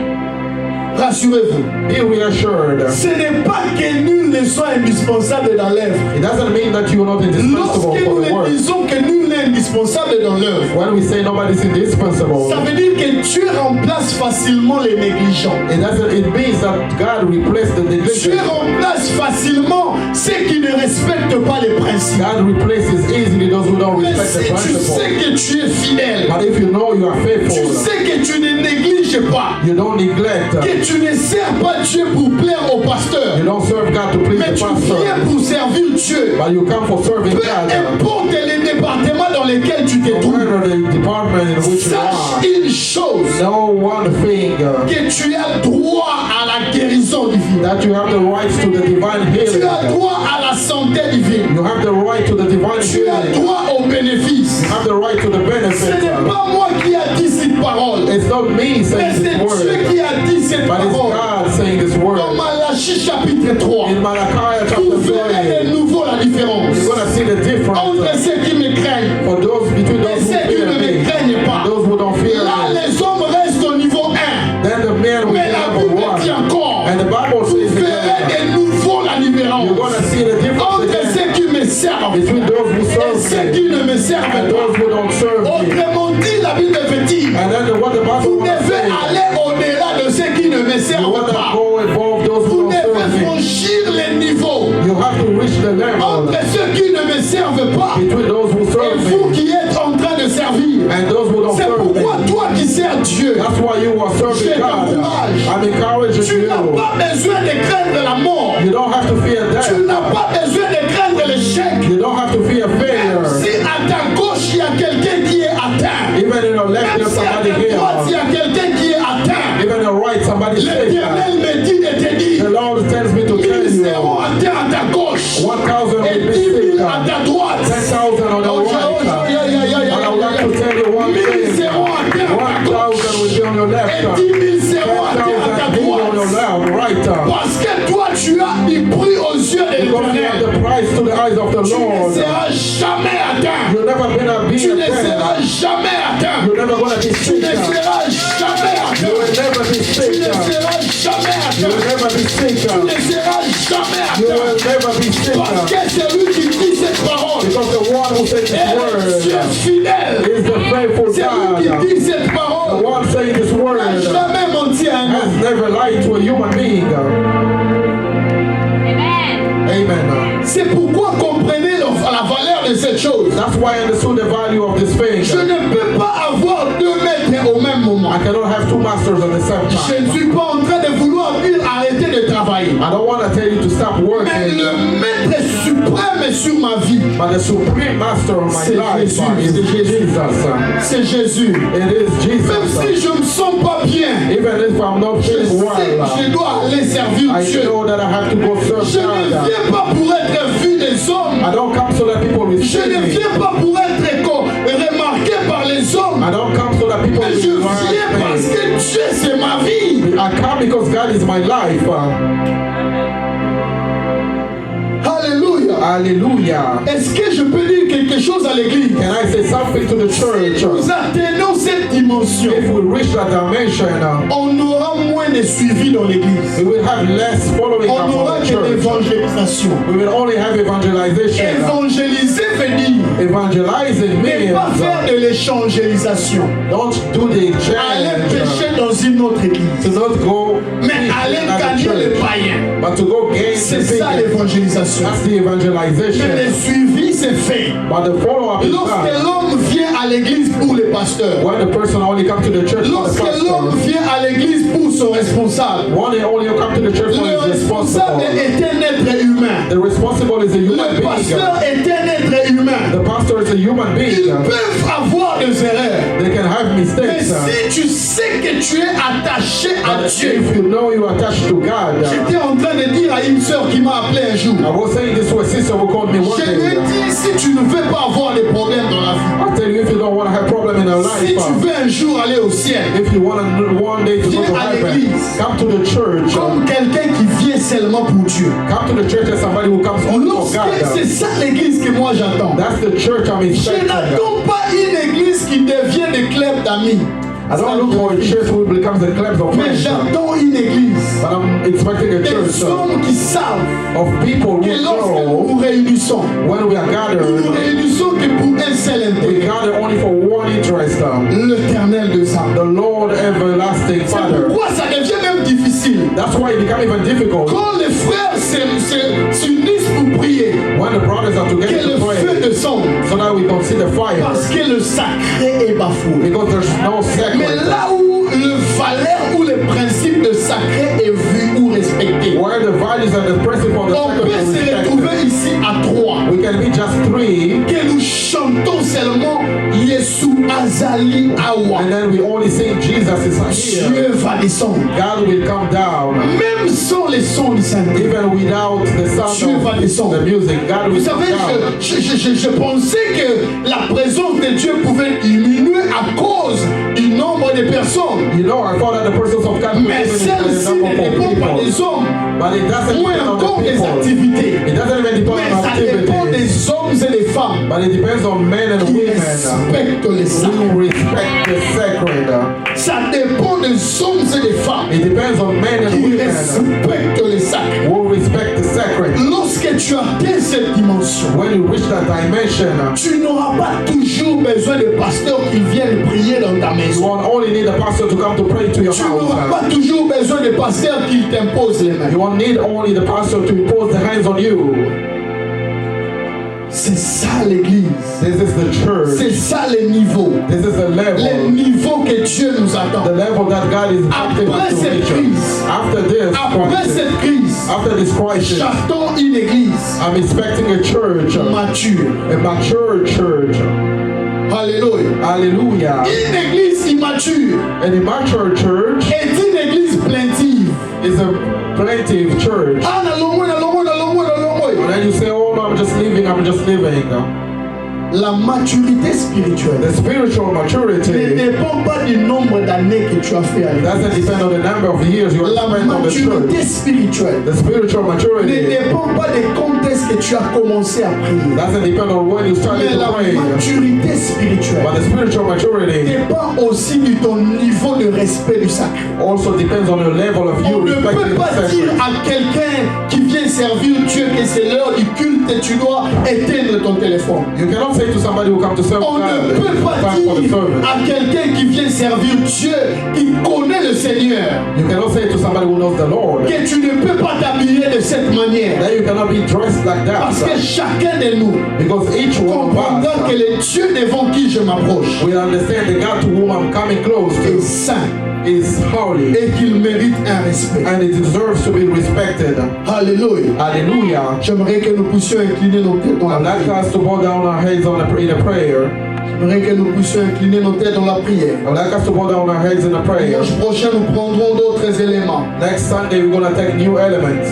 [SPEAKER 2] Rassurez-vous.
[SPEAKER 1] Be reassured.
[SPEAKER 2] Ce n'est pas que nul ne soit indispensable dans l'œuvre.
[SPEAKER 1] It doesn't mean that you are not indispensable
[SPEAKER 2] Lorsque
[SPEAKER 1] for
[SPEAKER 2] nous
[SPEAKER 1] the work.
[SPEAKER 2] disons que nul n'est indispensable dans l'œuvre,
[SPEAKER 1] When we say nobody's indispensable,
[SPEAKER 2] ça veut dire que Dieu remplace facilement les négligents.
[SPEAKER 1] it means that God replaced the
[SPEAKER 2] Dieu
[SPEAKER 1] negligent.
[SPEAKER 2] remplace facilement ceux qui ne respectent pas les principes.
[SPEAKER 1] God replaces easily those who don't
[SPEAKER 2] Mais
[SPEAKER 1] respect the
[SPEAKER 2] si tu sais
[SPEAKER 1] principle.
[SPEAKER 2] que tu es fidèle,
[SPEAKER 1] But if you know you are
[SPEAKER 2] tu
[SPEAKER 1] faithful,
[SPEAKER 2] sais que tu ne négliges pas,
[SPEAKER 1] you don't neglect,
[SPEAKER 2] que tu ne sers pas Dieu pour plaire au pasteur,
[SPEAKER 1] you don't serve God to please
[SPEAKER 2] mais
[SPEAKER 1] the
[SPEAKER 2] tu viens
[SPEAKER 1] pastor,
[SPEAKER 2] pour servir Dieu.
[SPEAKER 1] but you come for serving
[SPEAKER 2] Peu
[SPEAKER 1] God.
[SPEAKER 2] importe les départements dans lesquels tu te trouves,
[SPEAKER 1] Whether the department in which you
[SPEAKER 2] sache
[SPEAKER 1] are,
[SPEAKER 2] une chose,
[SPEAKER 1] know one thing,
[SPEAKER 2] que tu as droit à la guérison divine.
[SPEAKER 1] that you have the rights to the divine
[SPEAKER 2] Tu as
[SPEAKER 1] healing.
[SPEAKER 2] droit à la santé divine.
[SPEAKER 1] You have the right to the divine
[SPEAKER 2] Tu as
[SPEAKER 1] healing.
[SPEAKER 2] droit aux bénéfices.
[SPEAKER 1] You have the right to the
[SPEAKER 2] Ce n'est
[SPEAKER 1] benefit.
[SPEAKER 2] pas moi qui a dit cette parole,
[SPEAKER 1] It's not me
[SPEAKER 2] mais
[SPEAKER 1] saying
[SPEAKER 2] c'est
[SPEAKER 1] this
[SPEAKER 2] Dieu
[SPEAKER 1] word,
[SPEAKER 2] qui a dit cette
[SPEAKER 1] but it's
[SPEAKER 2] parole.
[SPEAKER 1] God saying this
[SPEAKER 2] Dans
[SPEAKER 1] word.
[SPEAKER 2] Malachie chapitre 3,
[SPEAKER 1] In Malachi
[SPEAKER 2] vous
[SPEAKER 1] chapter
[SPEAKER 2] verrez de
[SPEAKER 1] 3,
[SPEAKER 2] nouveau la différence
[SPEAKER 1] you're going to see the
[SPEAKER 2] entre
[SPEAKER 1] difference
[SPEAKER 2] ceux qui me craignent
[SPEAKER 1] for those between
[SPEAKER 2] et
[SPEAKER 1] those who
[SPEAKER 2] ceux qui
[SPEAKER 1] fear
[SPEAKER 2] ne me
[SPEAKER 1] me
[SPEAKER 2] craignent pas.
[SPEAKER 1] and those who don't fear
[SPEAKER 2] Là,
[SPEAKER 1] me.
[SPEAKER 2] les hommes restent au niveau 1,
[SPEAKER 1] Then the man will
[SPEAKER 2] mais
[SPEAKER 1] be
[SPEAKER 2] la
[SPEAKER 1] number
[SPEAKER 2] Bible dit
[SPEAKER 1] one.
[SPEAKER 2] encore,
[SPEAKER 1] And the Bible
[SPEAKER 2] vous
[SPEAKER 1] says
[SPEAKER 2] verrez
[SPEAKER 1] again,
[SPEAKER 2] de nouveau la différence
[SPEAKER 1] you're going to see the difference
[SPEAKER 2] entre
[SPEAKER 1] again
[SPEAKER 2] ceux qui me servent
[SPEAKER 1] between those who
[SPEAKER 2] et
[SPEAKER 1] serve
[SPEAKER 2] ceux
[SPEAKER 1] me
[SPEAKER 2] qui ne me servent
[SPEAKER 1] and
[SPEAKER 2] pas.
[SPEAKER 1] those who don't serve me.
[SPEAKER 2] Autrement dit, la Bible veut dire,
[SPEAKER 1] And then what the Bible
[SPEAKER 2] vous
[SPEAKER 1] wants to
[SPEAKER 2] devez
[SPEAKER 1] say,
[SPEAKER 2] aller au-delà de ceux qui ne me
[SPEAKER 1] you
[SPEAKER 2] servent
[SPEAKER 1] want to
[SPEAKER 2] pas.
[SPEAKER 1] go involve those who
[SPEAKER 2] Vous
[SPEAKER 1] don't serve
[SPEAKER 2] devez
[SPEAKER 1] me.
[SPEAKER 2] franchir les niveaux
[SPEAKER 1] You have to reach the level
[SPEAKER 2] entre ceux qui ne me servent pas
[SPEAKER 1] between those who
[SPEAKER 2] et
[SPEAKER 1] serve
[SPEAKER 2] vous
[SPEAKER 1] me
[SPEAKER 2] qui êtes en train de servir.
[SPEAKER 1] and those who don't
[SPEAKER 2] C'est
[SPEAKER 1] serve
[SPEAKER 2] pourquoi
[SPEAKER 1] me.
[SPEAKER 2] toi qui sers Dieu,
[SPEAKER 1] That's why you are
[SPEAKER 2] Je
[SPEAKER 1] serving God.
[SPEAKER 2] t'encourage.
[SPEAKER 1] I'm encouraging
[SPEAKER 2] tu n'as
[SPEAKER 1] you.
[SPEAKER 2] pas besoin de craindre la mort.
[SPEAKER 1] You don't have to fear
[SPEAKER 2] Tu
[SPEAKER 1] death.
[SPEAKER 2] n'as pas besoin de craindre l'échec.
[SPEAKER 1] You don't have to fear failure.
[SPEAKER 2] Si à ta gauche il y a quelqu'un qui est atteint,
[SPEAKER 1] Even in your left,
[SPEAKER 2] même
[SPEAKER 1] there's
[SPEAKER 2] si à
[SPEAKER 1] somebody
[SPEAKER 2] ta droite il y
[SPEAKER 1] here.
[SPEAKER 2] a quelqu'un qui est atteint,
[SPEAKER 1] Even in your right, somebody's sick.
[SPEAKER 2] l'Éternel me dit de te dire,
[SPEAKER 1] The Lord tells me to tell
[SPEAKER 2] ils seront
[SPEAKER 1] you,
[SPEAKER 2] atteints à ta gauche
[SPEAKER 1] 1,000
[SPEAKER 2] et
[SPEAKER 1] will be
[SPEAKER 2] 10
[SPEAKER 1] sick.
[SPEAKER 2] 000 à ta droite.
[SPEAKER 1] 10,000 on your right. And I would like to tell you one
[SPEAKER 2] 1000
[SPEAKER 1] thing.
[SPEAKER 2] seront atteints à ta
[SPEAKER 1] 1,000
[SPEAKER 2] gauche
[SPEAKER 1] will be on your
[SPEAKER 2] et
[SPEAKER 1] left.
[SPEAKER 2] 10 000 seront atteints à ta
[SPEAKER 1] 10,000 will be on your
[SPEAKER 2] droite.
[SPEAKER 1] left, right.
[SPEAKER 2] Parce que toi tu as du prix aux yeux de
[SPEAKER 1] Because you have
[SPEAKER 2] l'Éternel.
[SPEAKER 1] the price to the eyes of the
[SPEAKER 2] Tu ne
[SPEAKER 1] Lord.
[SPEAKER 2] seras jamais atteint.
[SPEAKER 1] You're never gonna be
[SPEAKER 2] Tu ne
[SPEAKER 1] a
[SPEAKER 2] seras jamais atteint.
[SPEAKER 1] You're never gonna be
[SPEAKER 2] Tu
[SPEAKER 1] sick.
[SPEAKER 2] ne seras jamais
[SPEAKER 1] You will
[SPEAKER 2] atteint.
[SPEAKER 1] never be
[SPEAKER 2] Tu
[SPEAKER 1] sick.
[SPEAKER 2] ne seras jamais
[SPEAKER 1] You will
[SPEAKER 2] atteint.
[SPEAKER 1] never be sick.
[SPEAKER 2] Tu ne seras jamais
[SPEAKER 1] You
[SPEAKER 2] atteint.
[SPEAKER 1] will never be sick.
[SPEAKER 2] Parce que c'est lui qui dit cette parole.
[SPEAKER 1] Because the one who says this
[SPEAKER 2] Et Dieu
[SPEAKER 1] word
[SPEAKER 2] fidèle.
[SPEAKER 1] is the faithful
[SPEAKER 2] C'est lui
[SPEAKER 1] God.
[SPEAKER 2] qui dit cette
[SPEAKER 1] The
[SPEAKER 2] parole.
[SPEAKER 1] one saying this
[SPEAKER 2] Il
[SPEAKER 1] word
[SPEAKER 2] n'a
[SPEAKER 1] has
[SPEAKER 2] jamais menti à un homme.
[SPEAKER 1] never lied to a human being. Amen.
[SPEAKER 2] C'est pourquoi comprenez la valeur de cette chose.
[SPEAKER 1] That's why I understood the value of this
[SPEAKER 2] Je
[SPEAKER 1] thing.
[SPEAKER 2] ne peux
[SPEAKER 1] masters at the same
[SPEAKER 2] Je
[SPEAKER 1] time.
[SPEAKER 2] ne suis pas en train de vouloir dire arrêtez de travailler.
[SPEAKER 1] I don't want to tell you to stop
[SPEAKER 2] Mais
[SPEAKER 1] working,
[SPEAKER 2] le maître suprême sur ma vie,
[SPEAKER 1] but the supreme master of my
[SPEAKER 2] C'est
[SPEAKER 1] life
[SPEAKER 2] Jésus,
[SPEAKER 1] is
[SPEAKER 2] c'est Jésus.
[SPEAKER 1] Jesus.
[SPEAKER 2] c'est Jésus.
[SPEAKER 1] It is
[SPEAKER 2] Même
[SPEAKER 1] Jesus.
[SPEAKER 2] si je ne me sens pas bien,
[SPEAKER 1] Even if I'm not
[SPEAKER 2] je
[SPEAKER 1] feeling
[SPEAKER 2] sais que je
[SPEAKER 1] well,
[SPEAKER 2] dois aller servir
[SPEAKER 1] I
[SPEAKER 2] Dieu.
[SPEAKER 1] know that I have to go serve
[SPEAKER 2] Je ne
[SPEAKER 1] God.
[SPEAKER 2] viens pas pour être vu des hommes.
[SPEAKER 1] I don't come so that people will
[SPEAKER 2] Je
[SPEAKER 1] see
[SPEAKER 2] ne
[SPEAKER 1] me.
[SPEAKER 2] viens pas pour être remarqué par les hommes.
[SPEAKER 1] I don't come so that people
[SPEAKER 2] Mais je
[SPEAKER 1] will
[SPEAKER 2] viens parce
[SPEAKER 1] like me.
[SPEAKER 2] que Dieu c'est ma vie.
[SPEAKER 1] I come because God is my life.
[SPEAKER 2] Alléluia.
[SPEAKER 1] Hallelujah.
[SPEAKER 2] Est-ce que je peux dire quelque chose à l'église?
[SPEAKER 1] Can I say something to the church?
[SPEAKER 2] Si nous atteignons cette dimension,
[SPEAKER 1] If we reach that dimension,
[SPEAKER 2] on aura moins de suivi dans l'église.
[SPEAKER 1] we will have less following
[SPEAKER 2] On
[SPEAKER 1] up
[SPEAKER 2] n'aura
[SPEAKER 1] on the
[SPEAKER 2] que
[SPEAKER 1] church.
[SPEAKER 2] l'évangélisation.
[SPEAKER 1] We will only have evangelization.
[SPEAKER 2] Évangéliser veut dire
[SPEAKER 1] Evangelizing
[SPEAKER 2] ne pas faire
[SPEAKER 1] means
[SPEAKER 2] de l'évangélisation.
[SPEAKER 1] don't do the
[SPEAKER 2] Aller
[SPEAKER 1] change,
[SPEAKER 2] pécher dans une autre église.
[SPEAKER 1] to not go
[SPEAKER 2] Mais
[SPEAKER 1] preach
[SPEAKER 2] aller
[SPEAKER 1] in another
[SPEAKER 2] gagner les
[SPEAKER 1] church,
[SPEAKER 2] païens.
[SPEAKER 1] but to go gain
[SPEAKER 2] C'est
[SPEAKER 1] the
[SPEAKER 2] ça
[SPEAKER 1] people.
[SPEAKER 2] l'évangélisation.
[SPEAKER 1] That's the
[SPEAKER 2] Mais le
[SPEAKER 1] evangelization.
[SPEAKER 2] suivi c'est fait.
[SPEAKER 1] But the follow-up is
[SPEAKER 2] Lorsque
[SPEAKER 1] done
[SPEAKER 2] l'homme vient à l'église pour le pasteur.
[SPEAKER 1] when the person only comes to the church for the
[SPEAKER 2] Lorsque l'homme
[SPEAKER 1] pastor.
[SPEAKER 2] vient à l'église pour son responsable.
[SPEAKER 1] One day only come to the church for
[SPEAKER 2] Le
[SPEAKER 1] his
[SPEAKER 2] responsable
[SPEAKER 1] responsible.
[SPEAKER 2] est un être humain.
[SPEAKER 1] The responsible is a human
[SPEAKER 2] Le pasteur
[SPEAKER 1] being.
[SPEAKER 2] est un être humain.
[SPEAKER 1] The pastor is a human
[SPEAKER 2] Ils
[SPEAKER 1] being.
[SPEAKER 2] peuvent avoir des erreurs.
[SPEAKER 1] They can have
[SPEAKER 2] Mais
[SPEAKER 1] mistakes.
[SPEAKER 2] si tu sais que tu es attaché à
[SPEAKER 1] But
[SPEAKER 2] Dieu.
[SPEAKER 1] if you know you are attached to God,
[SPEAKER 2] J'étais en train de dire à une sœur qui m'a appelé un jour.
[SPEAKER 1] I was saying this to a sister who called me one
[SPEAKER 2] Je lui ai
[SPEAKER 1] day.
[SPEAKER 2] dit, si tu ne veux pas avoir des problèmes dans la vie,
[SPEAKER 1] I tell you, if you don't want to have problem in your
[SPEAKER 2] si
[SPEAKER 1] life,
[SPEAKER 2] tu veux un jour aller au ciel,
[SPEAKER 1] if you want to one day to go to
[SPEAKER 2] Viens à
[SPEAKER 1] heaven,
[SPEAKER 2] l'église.
[SPEAKER 1] come to the church.
[SPEAKER 2] comme quelqu'un qui vient seulement pour Dieu.
[SPEAKER 1] Come to the church as somebody who comes only for
[SPEAKER 2] Lorsque
[SPEAKER 1] God.
[SPEAKER 2] c'est ça l'église que moi j'attends.
[SPEAKER 1] That's the church I'm
[SPEAKER 2] Je
[SPEAKER 1] expecting.
[SPEAKER 2] n'attends pas une église qui devient des clubs d'amis.
[SPEAKER 1] I don't look for a church who becomes the clubs of
[SPEAKER 2] Mais
[SPEAKER 1] friends,
[SPEAKER 2] j'attends une église.
[SPEAKER 1] but I'm expecting a
[SPEAKER 2] Des
[SPEAKER 1] church
[SPEAKER 2] hommes qui savent
[SPEAKER 1] of people
[SPEAKER 2] que
[SPEAKER 1] who
[SPEAKER 2] lorsque nous
[SPEAKER 1] know
[SPEAKER 2] nous réunissons,
[SPEAKER 1] when we are
[SPEAKER 2] nous nous
[SPEAKER 1] gathered,
[SPEAKER 2] réunissons que pour un seul
[SPEAKER 1] we
[SPEAKER 2] intérêt.
[SPEAKER 1] gather only for one interest,
[SPEAKER 2] L'éternel de ça.
[SPEAKER 1] the Lord everlasting
[SPEAKER 2] C'est
[SPEAKER 1] Father.
[SPEAKER 2] pourquoi ça devient même difficile.
[SPEAKER 1] That's why it becomes even difficult
[SPEAKER 2] Quand les frères s'unissent pour prier,
[SPEAKER 1] when the brothers are
[SPEAKER 2] que
[SPEAKER 1] together
[SPEAKER 2] le
[SPEAKER 1] to
[SPEAKER 2] feu
[SPEAKER 1] pray,
[SPEAKER 2] descende.
[SPEAKER 1] so that we can see the fire,
[SPEAKER 2] Parce que le sacré est bafoué.
[SPEAKER 1] because there's no
[SPEAKER 2] Mais
[SPEAKER 1] sacred.
[SPEAKER 2] là où le valeur ou le principe de sacré est vu ou respecté,
[SPEAKER 1] Where the values and the principle of the
[SPEAKER 2] on
[SPEAKER 1] sacred
[SPEAKER 2] peut
[SPEAKER 1] are
[SPEAKER 2] se
[SPEAKER 1] respected.
[SPEAKER 2] retrouver ici à trois.
[SPEAKER 1] We can be just three,
[SPEAKER 2] Que nous chantons seulement Yesu Azali Awa.
[SPEAKER 1] and then we only sing Jesus is here.
[SPEAKER 2] Dieu va descendre.
[SPEAKER 1] God will come down.
[SPEAKER 2] Même sans les sons du Saint-Esprit.
[SPEAKER 1] Even without the
[SPEAKER 2] Dieu va
[SPEAKER 1] sound
[SPEAKER 2] descendre.
[SPEAKER 1] of the music, God
[SPEAKER 2] Vous
[SPEAKER 1] will
[SPEAKER 2] savez,
[SPEAKER 1] come down.
[SPEAKER 2] je pensais que la présence de Dieu pouvait diminuer à cause du nombre de personnes.
[SPEAKER 1] You know, I thought that the presence of God would
[SPEAKER 2] Mais
[SPEAKER 1] even
[SPEAKER 2] celle-ci
[SPEAKER 1] the
[SPEAKER 2] ne
[SPEAKER 1] number
[SPEAKER 2] dépend
[SPEAKER 1] of
[SPEAKER 2] pas
[SPEAKER 1] people.
[SPEAKER 2] des hommes,
[SPEAKER 1] But it doesn't
[SPEAKER 2] moins
[SPEAKER 1] depend on
[SPEAKER 2] encore
[SPEAKER 1] the
[SPEAKER 2] des
[SPEAKER 1] people.
[SPEAKER 2] activités.
[SPEAKER 1] It doesn't even depend
[SPEAKER 2] Mais
[SPEAKER 1] on
[SPEAKER 2] ça dépend
[SPEAKER 1] activities.
[SPEAKER 2] des hommes et des femmes
[SPEAKER 1] But it depends on men and
[SPEAKER 2] qui
[SPEAKER 1] women
[SPEAKER 2] respectent les sacrés.
[SPEAKER 1] who respect the sacred.
[SPEAKER 2] Ça dépend des hommes et des femmes
[SPEAKER 1] It depends on men and
[SPEAKER 2] qui
[SPEAKER 1] women
[SPEAKER 2] respectent les sacrés.
[SPEAKER 1] who respect the sacred.
[SPEAKER 2] Lorsque tu atteins cette dimension,
[SPEAKER 1] When you reach that dimension,
[SPEAKER 2] tu n'auras pas toujours besoin de pasteurs qui viennent prier dans ta
[SPEAKER 1] you
[SPEAKER 2] maison.
[SPEAKER 1] won't only need a pastor to come to pray to your
[SPEAKER 2] Tu n'auras
[SPEAKER 1] house.
[SPEAKER 2] pas toujours besoin de pasteurs qui t'imposent les mains.
[SPEAKER 1] You won't need only the pastor to impose the hands on you.
[SPEAKER 2] C'est ça l'église.
[SPEAKER 1] This is the church.
[SPEAKER 2] C'est ça le niveau.
[SPEAKER 1] This is the
[SPEAKER 2] Le
[SPEAKER 1] level.
[SPEAKER 2] niveau que Dieu nous attend.
[SPEAKER 1] The level that God is expecting
[SPEAKER 2] Après
[SPEAKER 1] us to
[SPEAKER 2] cette
[SPEAKER 1] reach.
[SPEAKER 2] crise,
[SPEAKER 1] After this
[SPEAKER 2] après
[SPEAKER 1] crisis,
[SPEAKER 2] cette crise,
[SPEAKER 1] after this crisis,
[SPEAKER 2] j'attends une église
[SPEAKER 1] I'm expecting a church,
[SPEAKER 2] mature.
[SPEAKER 1] a mature church.
[SPEAKER 2] Alléluia.
[SPEAKER 1] Hallelujah.
[SPEAKER 2] Une église immature
[SPEAKER 1] And a mature church
[SPEAKER 2] est une église plaintive.
[SPEAKER 1] is a plaintive church.
[SPEAKER 2] Ah, nalongwe, nalongwe, nalongwe, nalongwe.
[SPEAKER 1] And then you say, oh, no, I'm just living.
[SPEAKER 2] La maturité spirituelle
[SPEAKER 1] The spiritual
[SPEAKER 2] ne
[SPEAKER 1] maturity
[SPEAKER 2] dépend pas du nombre d'années que tu as fait à l'église.
[SPEAKER 1] doesn't depend on the number of years you have
[SPEAKER 2] La
[SPEAKER 1] spent on the
[SPEAKER 2] maturité
[SPEAKER 1] church.
[SPEAKER 2] spirituelle
[SPEAKER 1] The spiritual
[SPEAKER 2] ne
[SPEAKER 1] maturity
[SPEAKER 2] dépend pas de quand est-ce que tu as commencé à prier.
[SPEAKER 1] doesn't depend on when you started
[SPEAKER 2] Mais
[SPEAKER 1] to
[SPEAKER 2] la
[SPEAKER 1] pray.
[SPEAKER 2] maturité spirituelle
[SPEAKER 1] But the spiritual maturity
[SPEAKER 2] dépend aussi de ton niveau de respect du sacré.
[SPEAKER 1] also depends on the level of you
[SPEAKER 2] On ne
[SPEAKER 1] respecting
[SPEAKER 2] peut
[SPEAKER 1] the
[SPEAKER 2] pas dire
[SPEAKER 1] sacred.
[SPEAKER 2] à quelqu'un qui vient servir Dieu que c'est l'heure du culte et tu dois éteindre ton téléphone.
[SPEAKER 1] You cannot say to somebody who comes to serve
[SPEAKER 2] On
[SPEAKER 1] God,
[SPEAKER 2] ne peut pas
[SPEAKER 1] time for the
[SPEAKER 2] dire
[SPEAKER 1] service.
[SPEAKER 2] à quelqu'un qui vient servir Dieu, qui connaît le Seigneur,
[SPEAKER 1] You cannot say to somebody who knows the Lord
[SPEAKER 2] que tu ne peux pas t'habiller de cette manière.
[SPEAKER 1] that you cannot be dressed like
[SPEAKER 2] Parce que
[SPEAKER 1] that.
[SPEAKER 2] chacun de nous
[SPEAKER 1] Because each one of
[SPEAKER 2] comprendra que
[SPEAKER 1] us
[SPEAKER 2] le Dieu devant qui je m'approche
[SPEAKER 1] will understand the God to whom I'm coming close
[SPEAKER 2] est
[SPEAKER 1] to
[SPEAKER 2] saint.
[SPEAKER 1] is holy
[SPEAKER 2] et qu'il mérite un respect.
[SPEAKER 1] and it deserves to be respected.
[SPEAKER 2] Alléluia.
[SPEAKER 1] Hallelujah.
[SPEAKER 2] J'aimerais que nous puissions incliner nos têtes dans la
[SPEAKER 1] I'd like
[SPEAKER 2] prière.
[SPEAKER 1] us to bow down our heads in a prayer.
[SPEAKER 2] J'aimerais que nous puissions incliner nos têtes dans la prière.
[SPEAKER 1] I'd like us to bow down our heads in a prayer.
[SPEAKER 2] Dimanche prochain, nous prendrons d'autres éléments.
[SPEAKER 1] Next Sunday, we're going to take new elements.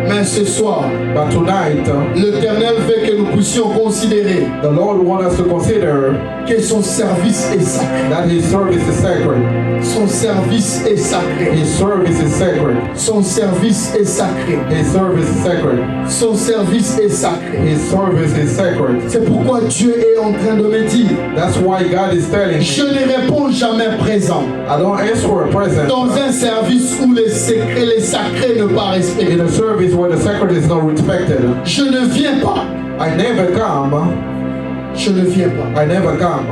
[SPEAKER 2] Mais ce soir,
[SPEAKER 1] But tonight,
[SPEAKER 2] l'Éternel veut que nous puissions considérer
[SPEAKER 1] the Lord wants us to consider
[SPEAKER 2] que son service est sacré.
[SPEAKER 1] that His service is sacred.
[SPEAKER 2] Son service est sacré.
[SPEAKER 1] His service is sacred.
[SPEAKER 2] Son service est sacré.
[SPEAKER 1] His service is sacred.
[SPEAKER 2] Son service est sacré.
[SPEAKER 1] His service is sacred.
[SPEAKER 2] C'est pourquoi Dieu est en train de me dire,
[SPEAKER 1] That's why God is telling
[SPEAKER 2] je
[SPEAKER 1] me,
[SPEAKER 2] ne réponds jamais présent
[SPEAKER 1] I don't answer a present
[SPEAKER 2] dans un service où les secrets, les sacrés ne pas respectés.
[SPEAKER 1] in a service where the sacred is not respected.
[SPEAKER 2] Je ne viens pas.
[SPEAKER 1] I never come.
[SPEAKER 2] Je ne viens pas.
[SPEAKER 1] I never come.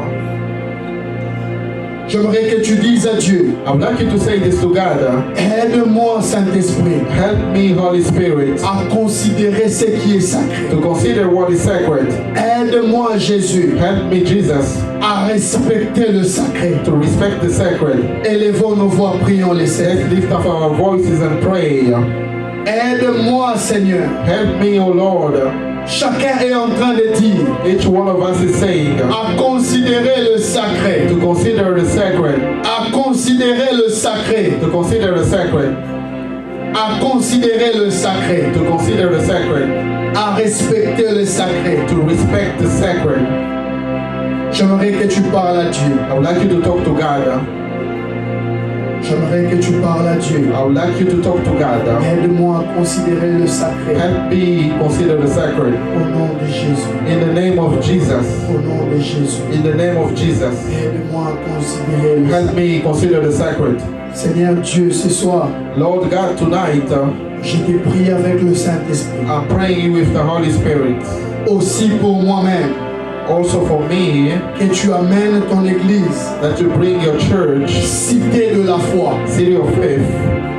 [SPEAKER 2] J'aimerais que tu dises à Dieu,
[SPEAKER 1] I would like you to say this to God.
[SPEAKER 2] aide-moi, Saint-Esprit,
[SPEAKER 1] Help me, Holy Spirit,
[SPEAKER 2] à considérer ce qui est sacré.
[SPEAKER 1] to consider what is sacred.
[SPEAKER 2] Aide-moi, Jésus,
[SPEAKER 1] Help me, Jesus,
[SPEAKER 2] à respecter le sacré.
[SPEAKER 1] to respect the sacred.
[SPEAKER 2] Élevons nos voix, prions les Seigneurs.
[SPEAKER 1] Let's lift up our voices and pray.
[SPEAKER 2] Aide-moi, Seigneur.
[SPEAKER 1] Help me, O Lord.
[SPEAKER 2] Chacun est en train de dire,
[SPEAKER 1] Each one of us is saying
[SPEAKER 2] à considérer le sacré.
[SPEAKER 1] to consider the sacred,
[SPEAKER 2] À considérer le sacré.
[SPEAKER 1] to consider the sacred,
[SPEAKER 2] À considérer le sacré.
[SPEAKER 1] to consider the sacred,
[SPEAKER 2] À respecter le sacré.
[SPEAKER 1] to respect the sacred.
[SPEAKER 2] J'aimerais que tu parles à Dieu.
[SPEAKER 1] I would like you to talk to God.
[SPEAKER 2] J'aimerais que tu parles à Dieu.
[SPEAKER 1] I would like you to talk to God.
[SPEAKER 2] Aide-moi à considérer le sacré.
[SPEAKER 1] Help me consider the sacred.
[SPEAKER 2] Au nom de Jésus.
[SPEAKER 1] In the name of Jesus.
[SPEAKER 2] Au nom de Jésus.
[SPEAKER 1] In the name of Jesus.
[SPEAKER 2] Aide-moi à considérer le
[SPEAKER 1] Help
[SPEAKER 2] sacré.
[SPEAKER 1] me consider the sacred.
[SPEAKER 2] Seigneur Dieu, ce soir,
[SPEAKER 1] Lord God, tonight
[SPEAKER 2] je te prie avec le Saint-Esprit.
[SPEAKER 1] I'm praying with the Holy Spirit.
[SPEAKER 2] Aussi pour moi-même,
[SPEAKER 1] Also for me,
[SPEAKER 2] que tu amènes ton Église,
[SPEAKER 1] that you bring your church,
[SPEAKER 2] cité de la foi,
[SPEAKER 1] city of faith,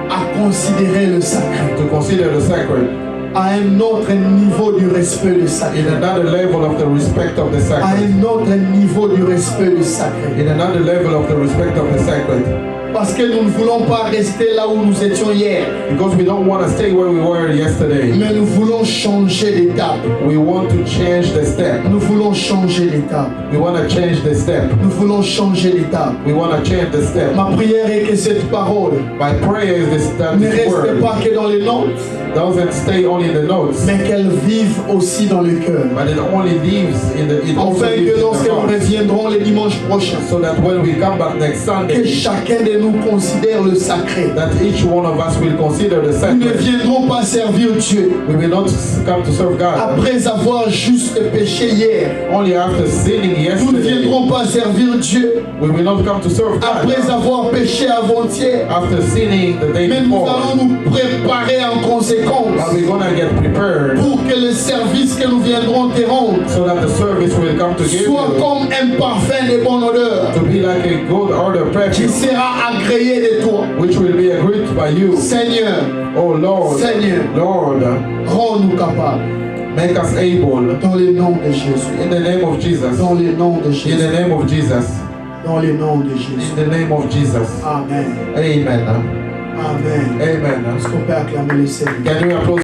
[SPEAKER 2] à considérer le sacré.
[SPEAKER 1] to consider the sacred
[SPEAKER 2] À un autre niveau du respect du
[SPEAKER 1] in
[SPEAKER 2] sacré.
[SPEAKER 1] another level of the respect of the
[SPEAKER 2] À
[SPEAKER 1] sacred.
[SPEAKER 2] un autre niveau du respect du sacré.
[SPEAKER 1] In another level of the respect of the sacred.
[SPEAKER 2] Parce que nous ne voulons pas rester là où nous étions hier,
[SPEAKER 1] Because we don't want to stay where we were yesterday.
[SPEAKER 2] mais nous voulons changer d'étape.
[SPEAKER 1] We want to change the step.
[SPEAKER 2] Nous voulons changer d'étape.
[SPEAKER 1] We want to change the step.
[SPEAKER 2] Nous voulons changer d'étape.
[SPEAKER 1] We want to change the step.
[SPEAKER 2] Ma prière est que cette parole
[SPEAKER 1] My prayer is this, that
[SPEAKER 2] ne
[SPEAKER 1] this
[SPEAKER 2] reste
[SPEAKER 1] word
[SPEAKER 2] pas que dans les notes,
[SPEAKER 1] doesn't stay only in the notes,
[SPEAKER 2] mais qu'elle vive aussi dans le cœur.
[SPEAKER 1] but it only lives in the, it also
[SPEAKER 2] Afin
[SPEAKER 1] lives
[SPEAKER 2] que
[SPEAKER 1] in
[SPEAKER 2] lorsque
[SPEAKER 1] the
[SPEAKER 2] nous
[SPEAKER 1] heart.
[SPEAKER 2] reviendrons les dimanches prochains,
[SPEAKER 1] So that when we come back next
[SPEAKER 2] que
[SPEAKER 1] Sunday,
[SPEAKER 2] chacun de nous considère le sacré.
[SPEAKER 1] that each one of us will consider the
[SPEAKER 2] Nous ne
[SPEAKER 1] sacred.
[SPEAKER 2] viendrons pas servir Dieu
[SPEAKER 1] We will not come to serve God
[SPEAKER 2] après avoir juste péché hier.
[SPEAKER 1] only after sinning
[SPEAKER 2] Nous ne
[SPEAKER 1] yesterday.
[SPEAKER 2] viendrons pas servir Dieu
[SPEAKER 1] We will not come to serve
[SPEAKER 2] après
[SPEAKER 1] God
[SPEAKER 2] avoir péché avant-hier.
[SPEAKER 1] after sinning the day
[SPEAKER 2] Mais nous
[SPEAKER 1] before.
[SPEAKER 2] allons nous préparer en conséquence
[SPEAKER 1] But we're gonna get prepared
[SPEAKER 2] pour que le service que nous viendrons te rendre
[SPEAKER 1] so that the service will come to give
[SPEAKER 2] soit
[SPEAKER 1] you
[SPEAKER 2] comme un parfum de bonne odeur
[SPEAKER 1] to be like a good order
[SPEAKER 2] qui
[SPEAKER 1] perfume,
[SPEAKER 2] sera agréé de toi.
[SPEAKER 1] which will be agreed by you.
[SPEAKER 2] Seigneur,
[SPEAKER 1] Oh Lord,
[SPEAKER 2] Seigneur,
[SPEAKER 1] Lord,
[SPEAKER 2] rends-nous capables
[SPEAKER 1] make us able
[SPEAKER 2] dans le nom de Jésus.
[SPEAKER 1] in the name of Jesus.
[SPEAKER 2] Dans le nom de
[SPEAKER 1] In
[SPEAKER 2] Jésus.
[SPEAKER 1] the name of Jesus.
[SPEAKER 2] Dans le nom de Jésus.
[SPEAKER 1] In the name of Jesus.
[SPEAKER 2] Amen.
[SPEAKER 1] Amen.
[SPEAKER 2] Amen.
[SPEAKER 1] Amen.
[SPEAKER 2] Est-ce qu'on peut acclamer le Seigneur?
[SPEAKER 1] Can we applaud